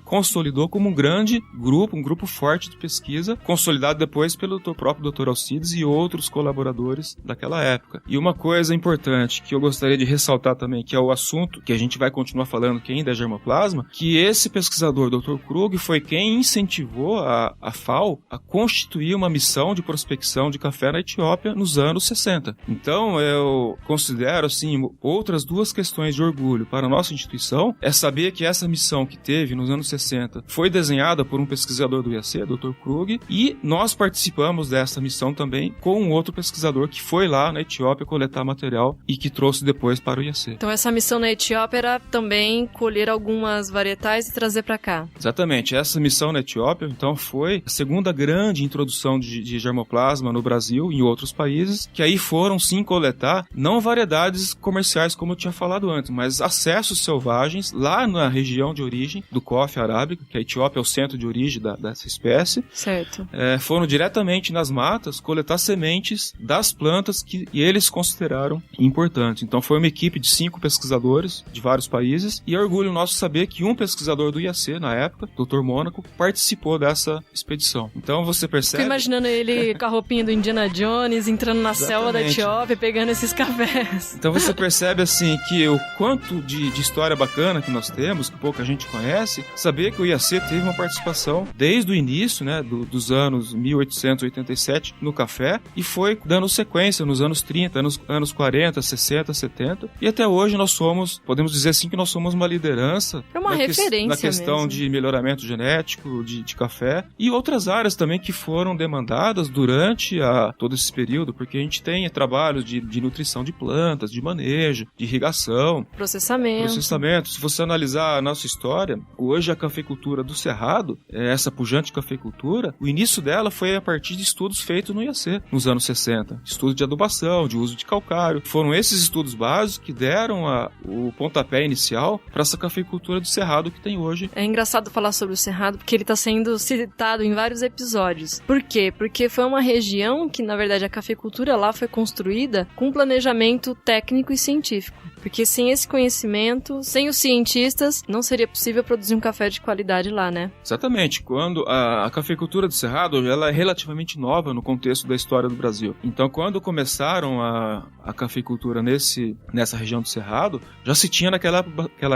consolidou como um grande grupo, um grupo forte de pesquisa, consolidado depois pelo próprio Dr. Alcides e outros colaboradores daquela época. E uma coisa importante que eu gostaria de ressaltar também, que é o assunto que a gente vai continuar falando, que ainda é germoplasma, que esse pesquisador, Dr. Krug, foi quem incentivou a FAO a constituir uma missão de prospecção de café na Etiópia nos anos 60. Então, eu considero, assim, outras duas questões de orgulho para a nossa instituição, é saber que essa missão que teve nos anos 60 foi desenhada por um pesquisador do IAC, Dr. Krug, e nós participamos dessa missão também com um outro pesquisador que foi lá na Etiópia coletar material e que trouxe depois para o IAC. Então essa missão na Etiópia era também colher algumas varietais e trazer para cá. Exatamente. Essa missão na Etiópia, então, foi a segunda grande introdução de germoplasma no Brasil e em outros países, que aí foram sim coletar não variedades comerciais como eu tinha falado antes, mas acessos selvagens lá na região de origem do coffee arábica, que a Etiópia é o centro de origem dessa espécie. Certo. Foram diretamente nas matas coletar sementes das plantas que eles consideraram importantes. Então foi uma equipe de 5 pesquisadores de vários países e é orgulho nosso saber que um pesquisador do IAC na época, Dr. Mônaco, participou dessa expedição. Então você percebe... Fico imaginando ele com a roupinha do Indiana Jones, entrando na selva da Etiópia, pegando esses cafés. Então você percebe assim que o quanto de história bacana que nós temos, que pouca gente conhece, saber que o IAC teve uma participação desde o início, né, dos anos 1887 no café e foi dando sequência nos anos 30, anos 40, 60, 70 e até hoje nós somos, podemos dizer assim que nós somos uma liderança na questão mesmo de melhoramento genético de café e outras áreas também que foram demandadas durante todo esse período, porque a gente tem trabalhos de nutrição de plantas, de manejo, de irrigação, processamento. Se você analisar a nossa história, hoje a cafeicultura do Cerrado, essa pujante cafeicultura, o início dela foi a partir de estudos feitos no IAC, nos anos 60. Estudos de adubação, de uso de calcário. Foram esses estudos básicos que deram o pontapé inicial para essa cafeicultura do Cerrado que tem hoje. É engraçado falar sobre o Cerrado, porque ele está sendo citado em vários episódios. Por quê? Porque foi uma região que, na verdade, a cafeicultura lá foi construída com planejamento técnico e científico. Porque sem esse conhecimento, sem os cientistas, não seria possível produzir um café de qualidade lá, né? Exatamente. Quando a cafeicultura do Cerrado, ela é relativamente nova no contexto da história do Brasil. Então, quando começaram a cafeicultura nessa região do Cerrado, já se tinha naquela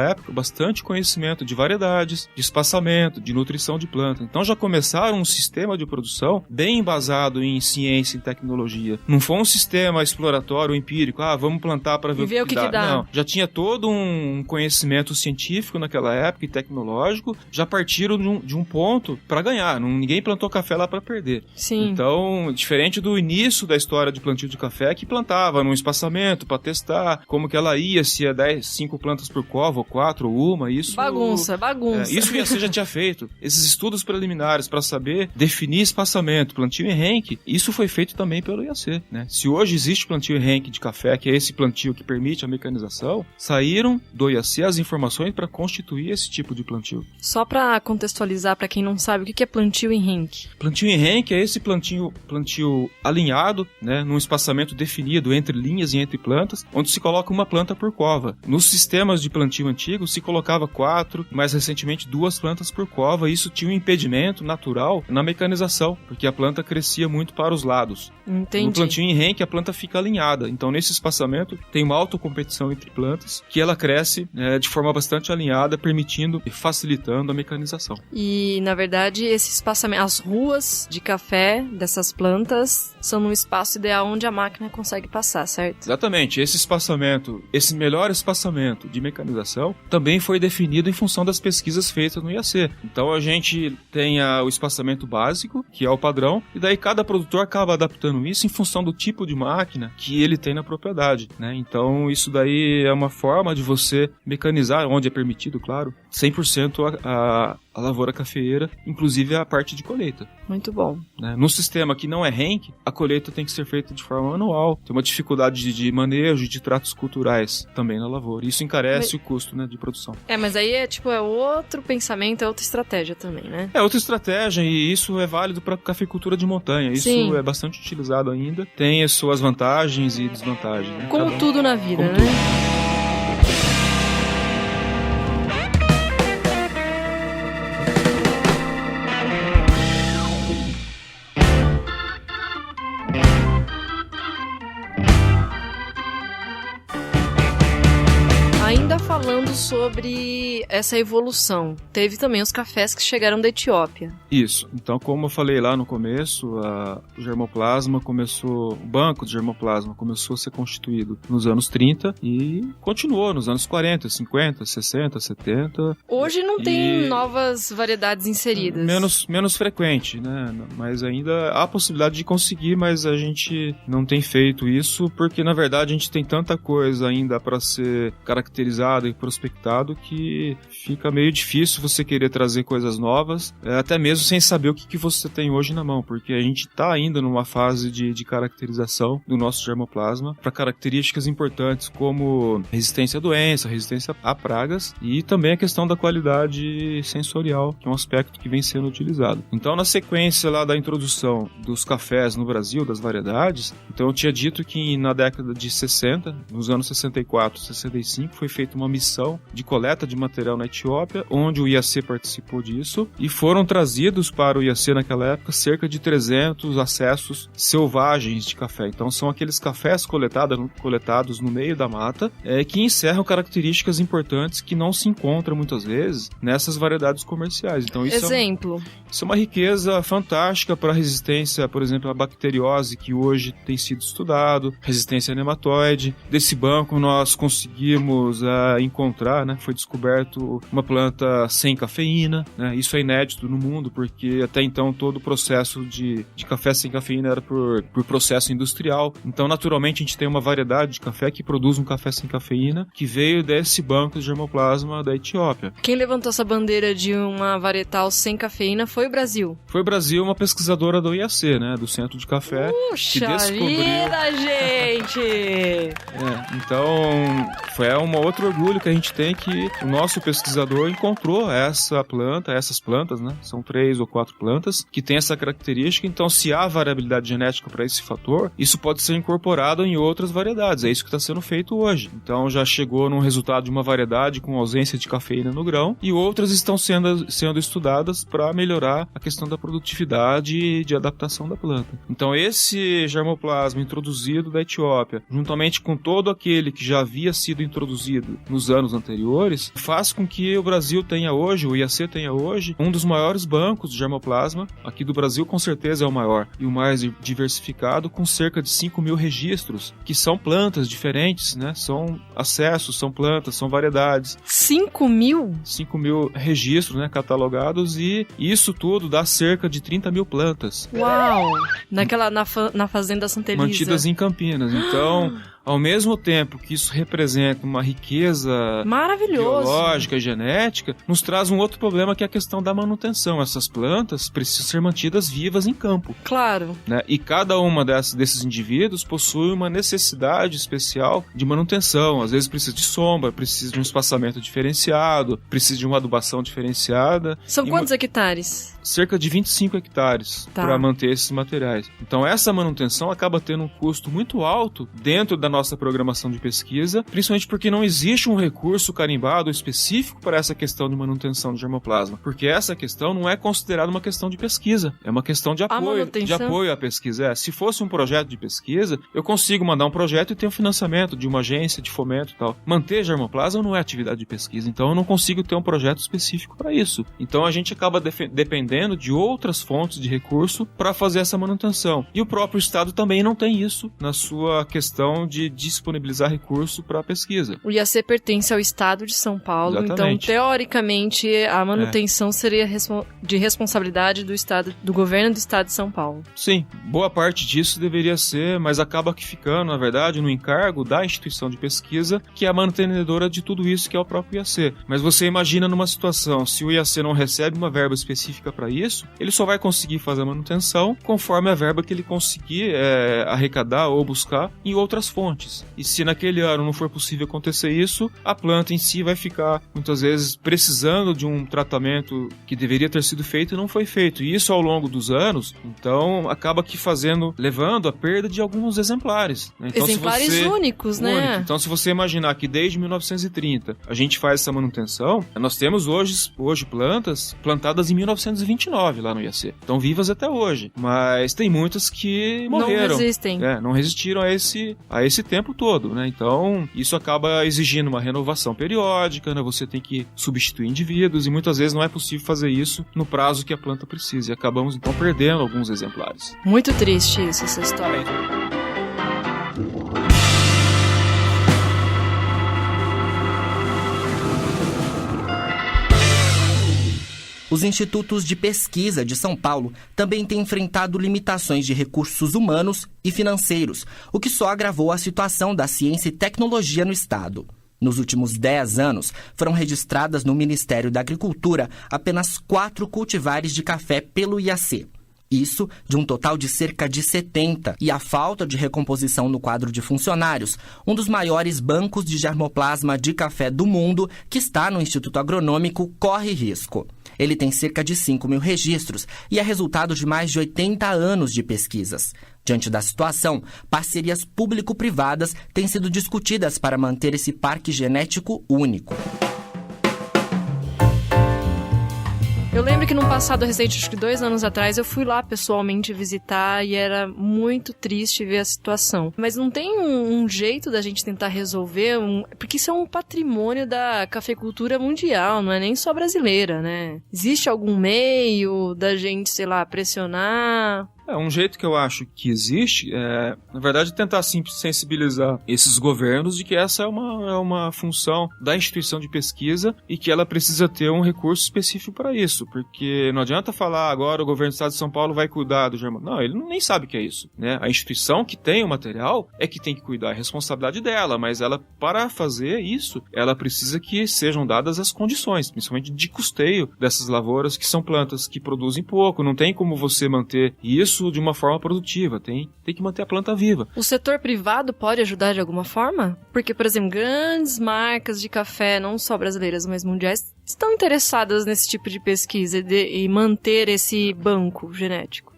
época bastante conhecimento de variedades, de espaçamento, de nutrição de planta. Então, já começaram um sistema de produção bem embasado em ciência e tecnologia. Não foi um sistema exploratório, empírico, vamos plantar para ver o que dá. Não, já tinha todo um conhecimento científico naquela época e tecnológico, já partiram de um ponto para ganhar. Ninguém plantou café lá para perder. Sim. Então, diferente do início da história de plantio de café, que plantava num espaçamento para testar como que ela ia, se ia 5 plantas por cova, ou 4, ou uma, isso... Bagunça. Isso o IAC já tinha feito. Esses estudos preliminares para saber definir espaçamento, plantio em renque, isso foi feito também pelo IAC, né? Se hoje existe plantio em renque de café, que é esse plantio que permite a mecanização, saíram do IAC as informações para constituir esse tipo de plantio. Só para contextualizar para quem não sabe, o que é plantio em renque? Plantio em renque é esse plantio alinhado, né, num espaçamento definido entre linhas e entre plantas, onde se coloca uma planta por cova. Nos sistemas de plantio antigo se colocava 4, mais recentemente 2 plantas por cova, e isso tinha um impedimento natural na mecanização, porque a planta crescia muito para os lados. Entendi. No plantio em renque a planta fica alinhada, então nesse espaçamento tem uma autocompetição entre plantas, que ela cresce de forma bastante alinhada, permitindo e facilitando a mecanização. E, na verdade, esse espaçamento, as ruas de café dessas plantas são num espaço ideal onde a máquina consegue passar, certo? Exatamente. Esse melhor espaçamento de mecanização também foi definido em função das pesquisas feitas no IAC. Então a gente tem o espaçamento básico, que é o padrão, e daí cada produtor acaba adaptando isso em função do tipo de máquina que ele tem na propriedade, né? Então isso daí é uma forma de você mecanizar, onde é permitido, claro, 100% a lavoura cafeeira, inclusive a parte de colheita. Muito bom. Né? No sistema que não é renque, a colheita tem que ser feita de forma manual. Tem uma dificuldade de manejo e de tratos culturais também na lavoura. Isso encarece o custo, né, de produção. Mas aí é outro pensamento, é outra estratégia também, né? É outra estratégia, e isso é válido para cafeicultura de montanha. Isso Sim. é bastante utilizado ainda. Tem as suas vantagens e desvantagens. Né? Como tudo na vida, Como né? tudo. Ainda falando sobre essa evolução, teve também os cafés que chegaram da Etiópia. Isso. Então, como eu falei lá no começo, o banco de germoplasma começou a ser constituído nos anos 30 e continuou nos anos 40, 50, 60, 70. Hoje não tem novas variedades inseridas. Menos frequente, né? Mas ainda há a possibilidade de conseguir, mas a gente não tem feito isso porque, na verdade, a gente tem tanta coisa ainda para ser caracterizado e prospectado que fica meio difícil você querer trazer coisas novas, até mesmo sem saber o que você tem hoje na mão, porque a gente está ainda numa fase de caracterização do nosso germoplasma para características importantes como resistência a doença, resistência a pragas e também a questão da qualidade sensorial, que é um aspecto que vem sendo utilizado. Então, na sequência lá da introdução dos cafés no Brasil, das variedades, então eu tinha dito que na década de 60, nos anos 64, 65, foi feita uma missão de coleta de material na Etiópia, onde o IAC participou disso, e foram trazidos para o IAC naquela época cerca de 300 acessos selvagens de café. Então são aqueles cafés coletados no meio da mata, que encerram características importantes que não se encontram muitas vezes nessas variedades comerciais. Então isso isso é uma riqueza fantástica para a resistência, por exemplo, à bacteriose, que hoje tem sido estudado, resistência a nematóide. Desse banco nós conseguimos encontrar, né, foi descoberto uma planta sem cafeína, né, isso é inédito no mundo, porque até então todo o processo de café sem cafeína era por processo industrial. Então, naturalmente, a gente tem uma variedade de café que produz um café sem cafeína, que veio desse banco de germoplasma da Etiópia. Quem levantou essa bandeira de uma varietal sem cafeína foi o Brasil. Foi o Brasil, uma pesquisadora do IAC, né, do Centro de Café. Puxa que descobriu... vida, gente! Então, foi outro orgulho orgulho que a gente tem que o nosso pesquisador encontrou essas plantas, né? São 3 ou 4 plantas que têm essa característica. Então, se há variabilidade genética para esse fator, isso pode ser incorporado em outras variedades. É isso que está sendo feito hoje. Então, já chegou num resultado de uma variedade com ausência de cafeína no grão e outras estão sendo estudadas para melhorar a questão da produtividade e de adaptação da planta. Então, esse germoplasma introduzido da Etiópia, juntamente com todo aquele que já havia sido introduzido nos anos anteriores, faz com que o Brasil tenha hoje, o IAC tenha hoje, um dos maiores bancos de germoplasma. Aqui do Brasil, com certeza, é o maior e o mais diversificado, com cerca de 5.000 registros, que são plantas diferentes, né? São acessos, são plantas, são variedades. 5.000? 5.000 registros, né, catalogados, e isso tudo dá cerca de 30.000 plantas. Uau! Na Fazenda Santa Elisa. Mantidas em Campinas. Então, ao mesmo tempo que isso representa uma riqueza biológica e genética, nos traz um outro problema, que é a questão da manutenção. Essas plantas precisam ser mantidas vivas em campo. Claro. Né? E cada uma desses indivíduos possui uma necessidade especial de manutenção. Às vezes precisa de sombra, precisa de um espaçamento diferenciado, precisa de uma adubação diferenciada. São quantos hectares? Cerca de 25 hectares para manter esses materiais. Então, essa manutenção acaba tendo um custo muito alto dentro da nossa programação de pesquisa, principalmente porque não existe um recurso carimbado específico para essa questão de manutenção de germoplasma, porque essa questão não é considerada uma questão de pesquisa, é uma questão de apoio à pesquisa. Se fosse um projeto de pesquisa, eu consigo mandar um projeto e ter um financiamento de uma agência de fomento e tal. Manter germoplasma não é atividade de pesquisa, então eu não consigo ter um projeto específico para isso. Então, a gente acaba dependendo de outras fontes de recurso para fazer essa manutenção. E o próprio Estado também não tem isso na sua questão de disponibilizar recurso para a pesquisa. O IAC pertence ao Estado de São Paulo, Exatamente. Então, teoricamente, a manutenção seria de responsabilidade do governo do Estado de São Paulo. Sim, boa parte disso deveria ser, mas acaba que ficando, na verdade, no encargo da instituição de pesquisa, que é a mantenedora de tudo isso, que é o próprio IAC. Mas você imagina numa situação, se o IAC não recebe uma verba específica para isso, ele só vai conseguir fazer a manutenção conforme a verba que ele conseguir arrecadar ou buscar em outras fontes. E se naquele ano não for possível acontecer isso, a planta em si vai ficar, muitas vezes, precisando de um tratamento que deveria ter sido feito e não foi feito. E isso ao longo dos anos, então, acaba que levando a perda de alguns exemplares. Né? Então, exemplares únicos, né? Então, se você imaginar que desde 1930 a gente faz essa manutenção, nós temos hoje plantas plantadas em 1929 lá no IAC. Estão vivas até hoje. Mas tem muitas que morreram. Não resistem. Não resistiram a esse tempo todo, né? Então, isso acaba exigindo uma renovação periódica, né? Você tem que substituir indivíduos e muitas vezes não é possível fazer isso no prazo que a planta precisa. E acabamos, então, perdendo alguns exemplares. Muito triste isso, essa história. Os institutos de pesquisa de São Paulo também têm enfrentado limitações de recursos humanos e financeiros, o que só agravou a situação da ciência e tecnologia no estado. Nos últimos 10 anos, foram registradas no Ministério da Agricultura apenas 4 cultivares de café pelo IAC. Isso de um total de cerca de 70, e a falta de recomposição no quadro de funcionários, um dos maiores bancos de germoplasma de café do mundo, que está no Instituto Agronômico, corre risco. Ele tem cerca de 5.000 registros e é resultado de mais de 80 anos de pesquisas. Diante da situação, parcerias público-privadas têm sido discutidas para manter esse parque genético único. Eu lembro que num passado recente, acho que 2 anos atrás, eu fui lá pessoalmente visitar e era muito triste ver a situação. Mas não tem um jeito da gente tentar resolver, porque isso é um patrimônio da cafeicultura mundial, não é nem só brasileira, né? Existe algum meio da gente, sei lá, pressionar? Um jeito que eu acho que existe é, na verdade, tentar sensibilizar esses governos de que essa é uma função da instituição de pesquisa e que ela precisa ter um recurso específico para isso, porque não adianta falar agora o governo do estado de São Paulo vai cuidar do germoplasma. Não, ele nem sabe o que é isso, né? A instituição que tem o material é que tem que cuidar, é a responsabilidade dela, mas ela, para fazer isso, ela precisa que sejam dadas as condições, principalmente de custeio dessas lavouras, que são plantas que produzem pouco, não tem como você manter isso isso de uma forma produtiva, tem que manter a planta viva. O setor privado pode ajudar de alguma forma? Porque, por exemplo, grandes marcas de café, não só brasileiras, mas mundiais, estão interessadas nesse tipo de pesquisa e manter esse banco genético.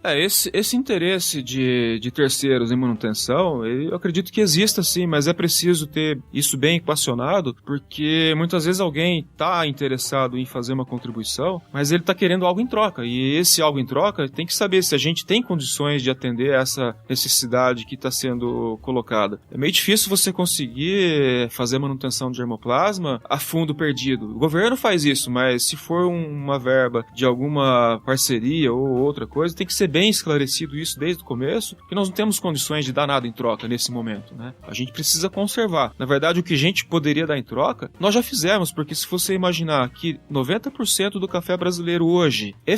Esse interesse de terceiros em manutenção, eu acredito que exista sim, mas é preciso ter isso bem equacionado, porque muitas vezes alguém está interessado em fazer uma contribuição, mas ele está querendo algo em troca, e esse algo em troca tem que saber se a gente tem condições de atender essa necessidade que está sendo colocada. É meio difícil você conseguir fazer manutenção de germoplasma a fundo perdido. O governo faz isso, mas se for uma verba de alguma parceria ou outra coisa, tem que ser bem esclarecido isso desde o começo, que nós não temos condições de dar nada em troca nesse momento, né? A gente precisa conservar. Na verdade, o que a gente poderia dar em troca, nós já fizemos, porque se você imaginar que 90% do café brasileiro hoje é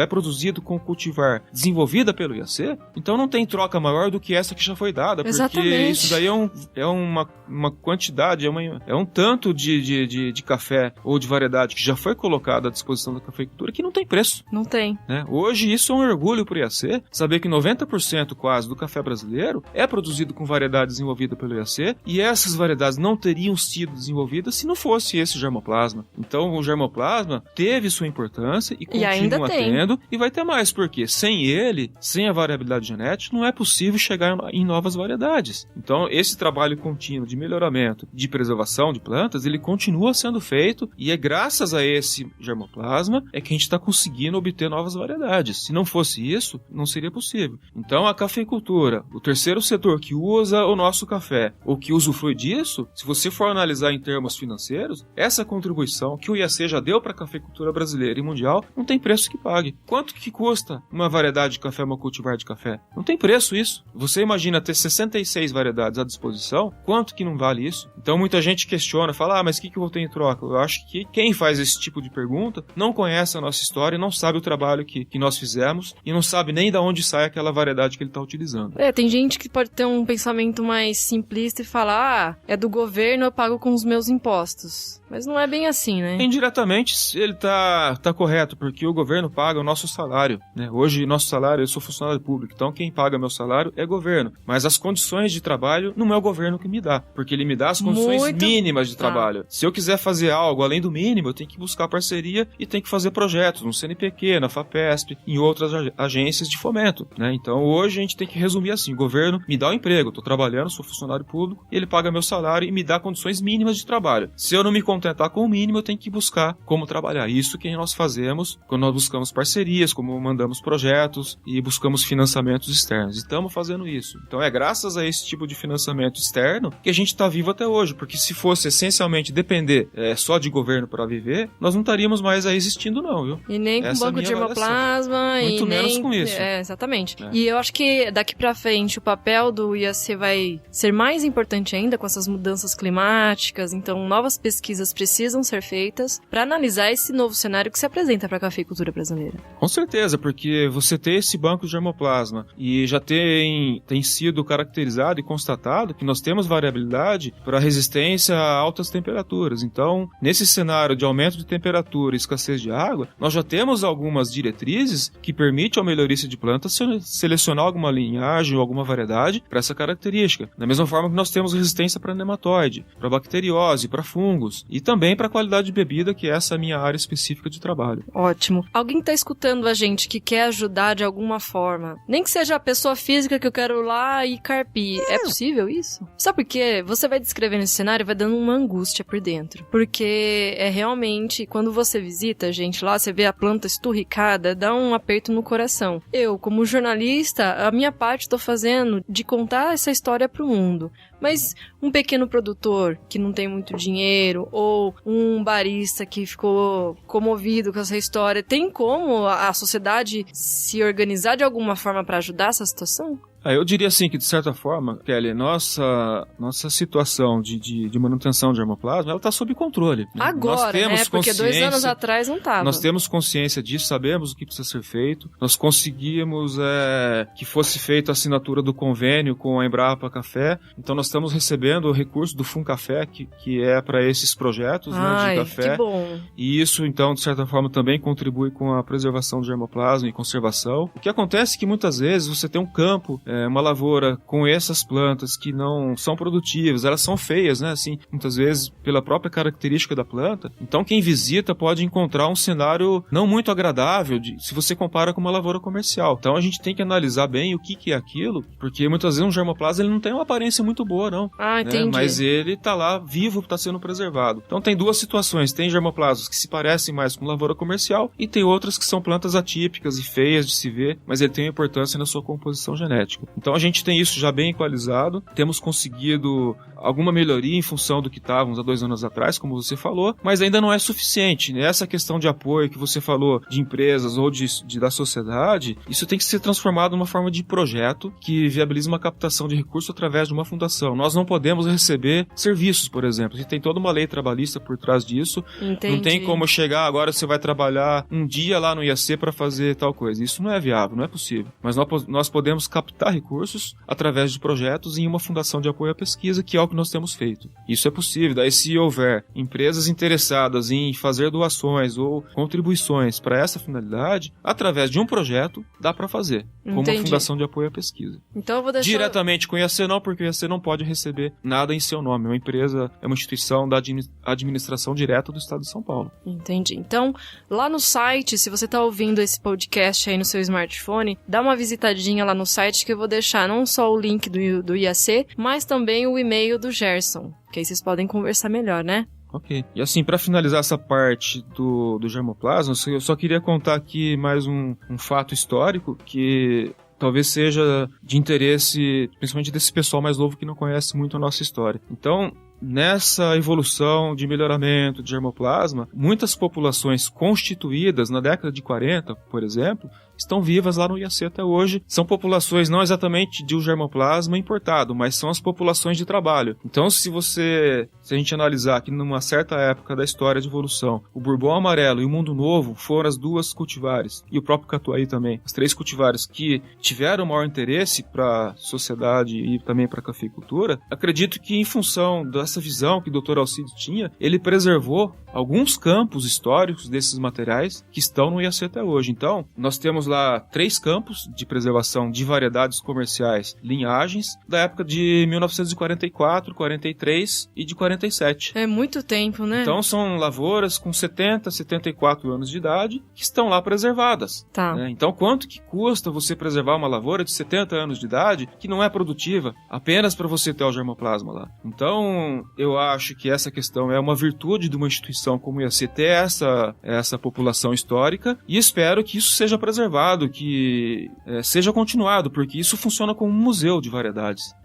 produzido com cultivar desenvolvida pelo IAC, então não tem troca maior do que essa que já foi dada, Exatamente. Porque isso daí é uma quantidade, é um tanto de café ou de variedade que já foi colocado à disposição da cafeicultura que não tem preço. Não tem. Né? Hoje isso é um orgulho para o IAC, saber que 90% quase do café brasileiro é produzido com variedade desenvolvida pelo IAC, e essas variedades não teriam sido desenvolvidas se não fosse esse germoplasma. Então o germoplasma teve sua importância e continua tendo, e vai ter mais, porque sem ele, sem a variabilidade genética, não é possível chegar em novas variedades. Então esse trabalho contínuo de melhoramento, de preservação de plantas, ele continua sendo feito, e é graças a esse germoplasma é que a gente está conseguindo obter novas variedades. Se não fosse isso, não seria possível. Então a cafeicultura, o terceiro setor que usa o nosso café, ou que usufrui disso, se você for analisar em termos financeiros, essa contribuição que o IAC já deu para a cafeicultura brasileira e mundial, não tem preço que pague. Quanto que custa uma variedade de café, uma cultivar de café? Não tem preço isso. Você imagina ter 66 variedades à disposição, quanto que não vale isso? Então muita gente questiona, fala, mas o que eu vou ter em troca? Eu acho que quem faz esse tipo de pergunta não conhece a nossa história, não sabe o trabalho que nós fizemos e não sabe nem de onde sai aquela variedade que ele está utilizando. Tem gente que pode ter um pensamento mais simplista e falar, é do governo, eu pago com os meus impostos. Mas não é bem assim, né? Indiretamente, ele tá correto, porque o governo paga o nosso salário, né? Hoje, nosso salário, eu sou funcionário público, então quem paga meu salário é governo. Mas as condições de trabalho não é o governo que me dá, porque ele me dá as condições mínimas de trabalho. Se eu quiser fazer algo além do mínimo, eu tenho que buscar parceria e tenho que fazer projetos no CNPq, na FAPESP, em outras agências de fomento, né? Então, hoje a gente tem que resumir assim, o governo me dá o emprego, eu tô trabalhando, sou funcionário público, ele paga meu salário e me dá condições mínimas de trabalho. Se eu não me contentar com o mínimo, eu tenho que buscar como trabalhar. Isso que nós fazemos quando nós buscamos parcerias, como mandamos projetos e buscamos financiamentos externos. E estamos fazendo isso. Então é graças a esse tipo de financiamento externo que a gente está vivo até hoje, porque se fosse essencialmente depender só de governo para viver, nós não estaríamos mais aí existindo não, viu? E nem com banco de germoplasma. Muito menos com isso. Exatamente. E eu acho que daqui para frente o papel do IAC vai ser mais importante ainda com essas mudanças climáticas, então novas pesquisas precisam ser feitas para analisar esse novo cenário que se apresenta para a cafeicultura brasileira. Com certeza, porque você ter esse banco de germoplasma e já tem sido caracterizado e constatado que nós temos variabilidade para resistência a altas temperaturas. Então, nesse cenário de aumento de temperatura e escassez de água, nós já temos algumas diretrizes que permitem ao melhorista de plantas selecionar alguma linhagem ou alguma variedade para essa característica. Da mesma forma que nós temos resistência para nematóide, para bacteriose, para fungos e também para a qualidade de bebida, que é essa minha área específica de trabalho. Ótimo. Alguém que está escutando a gente que quer ajudar de alguma forma, nem que seja a pessoa física que eu quero lá e carpir, é possível isso? Sabe por quê? Você vai descrevendo esse cenário e vai dando uma angústia por dentro. Porque é realmente, quando você visita a gente lá, você vê a planta esturricada, dá um aperto no coração. Eu, como jornalista, a minha parte estou fazendo de contar essa história para o mundo. Mas um pequeno produtor que não tem muito dinheiro ou um barista que ficou comovido com essa história, tem como a sociedade se organizar de alguma forma para ajudar essa situação? Eu diria assim que, de certa forma, Kelly, nossa situação de manutenção de germoplasma, ela está sob controle. Né? Agora, né? Porque 2 anos atrás não estava. Nós temos consciência disso, sabemos o que precisa ser feito. Nós conseguimos que fosse feita a assinatura do convênio com a Embrapa Café. Então nós estamos recebendo o recurso do FUNCAFé, que é para esses projetos, né, de café. Que bom. E isso, então, de certa forma, também contribui com a preservação do germoplasma e conservação. O que acontece é que muitas vezes você tem um campo, uma lavoura com essas plantas que não são produtivas, elas são feias, né? Assim, muitas vezes pela própria característica da planta. Então quem visita pode encontrar um cenário não muito agradável se você compara com uma lavoura comercial. Então a gente tem que analisar bem o que é aquilo, porque muitas vezes um germoplasma ele não tem uma aparência muito boa, não. Entendi. Mas ele tá lá vivo, está sendo preservado. Então tem 2 situações. Tem germoplasmas que se parecem mais com lavoura comercial e tem outras que são plantas atípicas e feias de se ver, mas ele tem importância na sua composição genética. Então a gente tem isso já bem equalizado, temos conseguido alguma melhoria em função do que estávamos há 2 anos atrás, como você falou, mas ainda não é suficiente. Essa questão de apoio que você falou de empresas ou da sociedade, isso tem que ser transformado numa forma de projeto que viabiliza uma captação de recursos através de uma fundação. Nós não podemos receber serviços, por exemplo. E tem toda uma lei trabalhista por trás disso. Entendi. Não tem como chegar agora você vai trabalhar um dia lá no IAC para fazer tal coisa. Isso não é viável, não é possível. Mas nós podemos captar recursos através de projetos em uma fundação de apoio à pesquisa, que é o que nós temos feito. Isso é possível. Daí, se houver empresas interessadas em fazer doações ou contribuições para essa finalidade, através de um projeto, dá para fazer. Como uma fundação de apoio à pesquisa. Então eu vou deixar... Diretamente com o IAC não, porque o IAC não pode receber nada em seu nome. É uma empresa, é uma instituição da administração direta do Estado de São Paulo. Entendi. Então, lá no site, se você está ouvindo esse podcast aí no seu smartphone, dá uma visitadinha lá no site que eu vou deixar não só o link do IAC, mas também o e-mail do Gerson, que aí vocês podem conversar melhor, né? Ok. E assim, para finalizar essa parte do germoplasma, eu só queria contar aqui mais um fato histórico que talvez seja de interesse, principalmente desse pessoal mais novo que não conhece muito a nossa história. Então, nessa evolução de melhoramento de germoplasma, muitas populações constituídas na década de 40, por exemplo, estão vivas lá no IAC até hoje. São populações não exatamente de um germoplasma importado, mas são as populações de trabalho. Então, se a gente analisar que numa certa época da história de evolução, o Bourbon amarelo e o Mundo Novo foram as 2 cultivares, e o próprio Catuai também, as 3 cultivares que tiveram maior interesse para a sociedade e também para a cafeicultura, acredito que em função dessa visão que o Dr. Alcides tinha, ele preservou alguns campos históricos desses materiais que estão no IAC até hoje. Então, nós temos lá 3 campos de preservação de variedades comerciais, linhagens, da época de 1944, 43 e de 47. É muito tempo, né? Então, são lavouras com 70, 74 anos de idade que estão lá preservadas. Tá. Né? Então, quanto que custa você preservar uma lavoura de 70 anos de idade que não é produtiva, apenas para você ter o germoplasma lá? Então, eu acho que essa questão é uma virtude de uma instituição como o IAC ter essa população histórica, e espero que isso seja preservado, que seja continuado, porque isso funciona como um museu de variedades.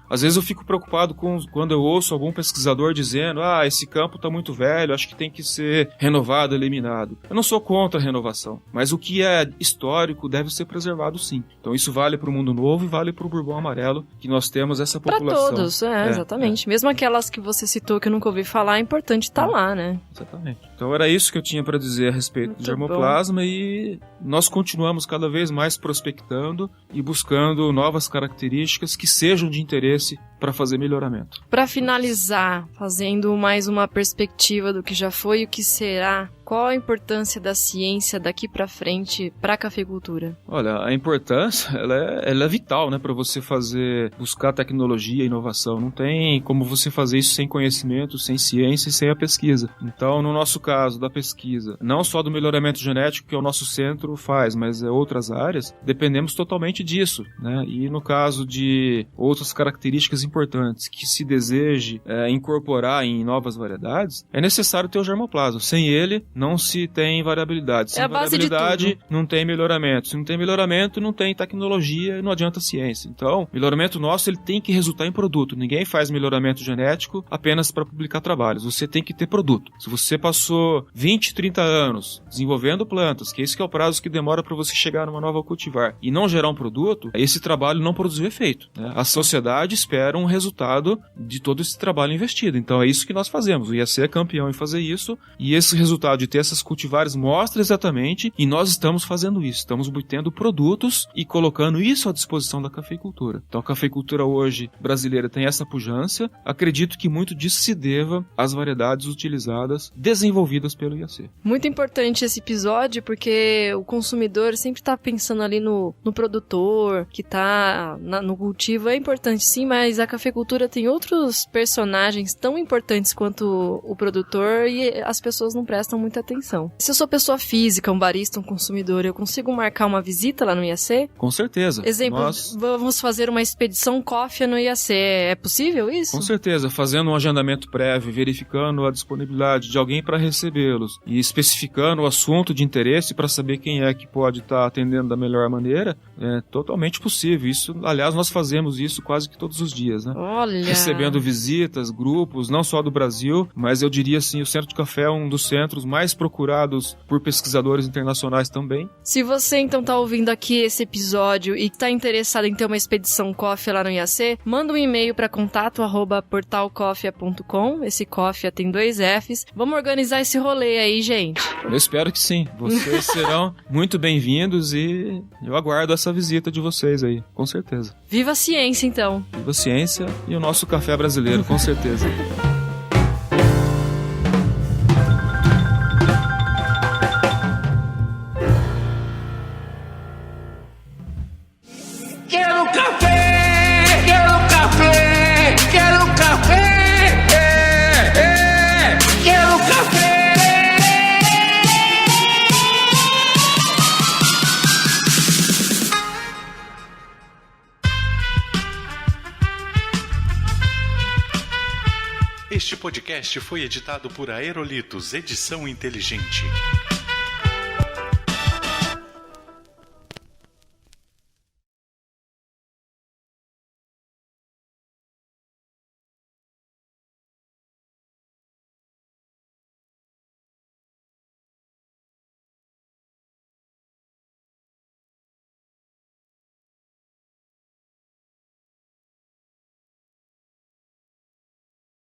Às vezes eu fico preocupado quando eu ouço algum pesquisador dizendo esse campo está muito velho, acho que tem que ser renovado, eliminado. Eu não sou contra a renovação, mas o que é histórico deve ser preservado sim. Então isso vale para o Mundo Novo e vale para o Bourbon amarelo, que nós temos essa população. Para todos, exatamente. Mesmo aquelas que você citou que eu nunca ouvi falar, é importante estar lá, né? Exatamente. Então era isso que eu tinha para dizer a respeito do germoplasma, e nós continuamos cada vez mais prospectando e buscando novas características que sejam de interesse para fazer melhoramento. Para finalizar, fazendo mais uma perspectiva do que já foi e o que será, qual a importância da ciência daqui para frente para a cafeicultura? Olha, a importância ela é vital, né, para você buscar tecnologia e inovação. Não tem como você fazer isso sem conhecimento, sem ciência e sem a pesquisa. Então, no nosso caso da pesquisa, não só do melhoramento genético que o nosso centro faz, mas outras áreas, dependemos totalmente disso, né? E no caso de outras características importantes importantes que se deseje incorporar em novas variedades, é necessário ter o germoplasma. Sem ele, não se tem variabilidade. Sem variabilidade, não tem melhoramento. Se não tem melhoramento, não tem tecnologia e não adianta ciência. Então, melhoramento nosso, ele tem que resultar em produto. Ninguém faz melhoramento genético apenas para publicar trabalhos. Você tem que ter produto. Se você passou 20, 30 anos desenvolvendo plantas, que esse que é o prazo que demora para você chegar numa nova cultivar, e não gerar um produto, esse trabalho não produziu efeito, né? A sociedade espera um resultado de todo esse trabalho investido. Então é isso que nós fazemos. O IAC é campeão em fazer isso, e esse resultado de ter essas cultivares mostra exatamente, e nós estamos fazendo isso. Estamos obtendo produtos e colocando isso à disposição da cafeicultura. Então a cafeicultura hoje brasileira tem essa pujança. Acredito que muito disso se deva às variedades utilizadas, desenvolvidas pelo IAC. Muito importante esse episódio, porque o consumidor sempre está pensando ali no produtor, que está no cultivo. É importante sim, mas a cafeicultura tem outros personagens tão importantes quanto o produtor e as pessoas não prestam muita atenção. Se eu sou pessoa física, um barista, um consumidor, eu consigo marcar uma visita lá no IAC? Com certeza. Exemplo, vamos fazer uma expedição coffee no IAC. É possível isso? Com certeza. Fazendo um agendamento prévio, verificando a disponibilidade de alguém para recebê-los e especificando o assunto de interesse para saber quem é que pode estar atendendo da melhor maneira, é totalmente possível. Isso, aliás, nós fazemos isso quase que todos os dias, né? Olha! Recebendo visitas, grupos, não só do Brasil, mas eu diria assim, o Centro de Café é um dos centros mais procurados por pesquisadores internacionais também. Se você então está ouvindo aqui esse episódio e está interessado em ter uma expedição coffee lá no IAC, manda um e-mail para contato@portalcoffee.com. Esse coffee tem 2 Fs. Vamos organizar esse rolê aí, gente. Eu espero que sim. Vocês serão muito bem-vindos e eu aguardo essa visita de vocês aí, com certeza. Viva a ciência, então. Viva a ciência e o nosso café brasileiro, com certeza. Quero café, quero café, quero café, quero café. Este podcast foi editado por Aerolitos Edição Inteligente.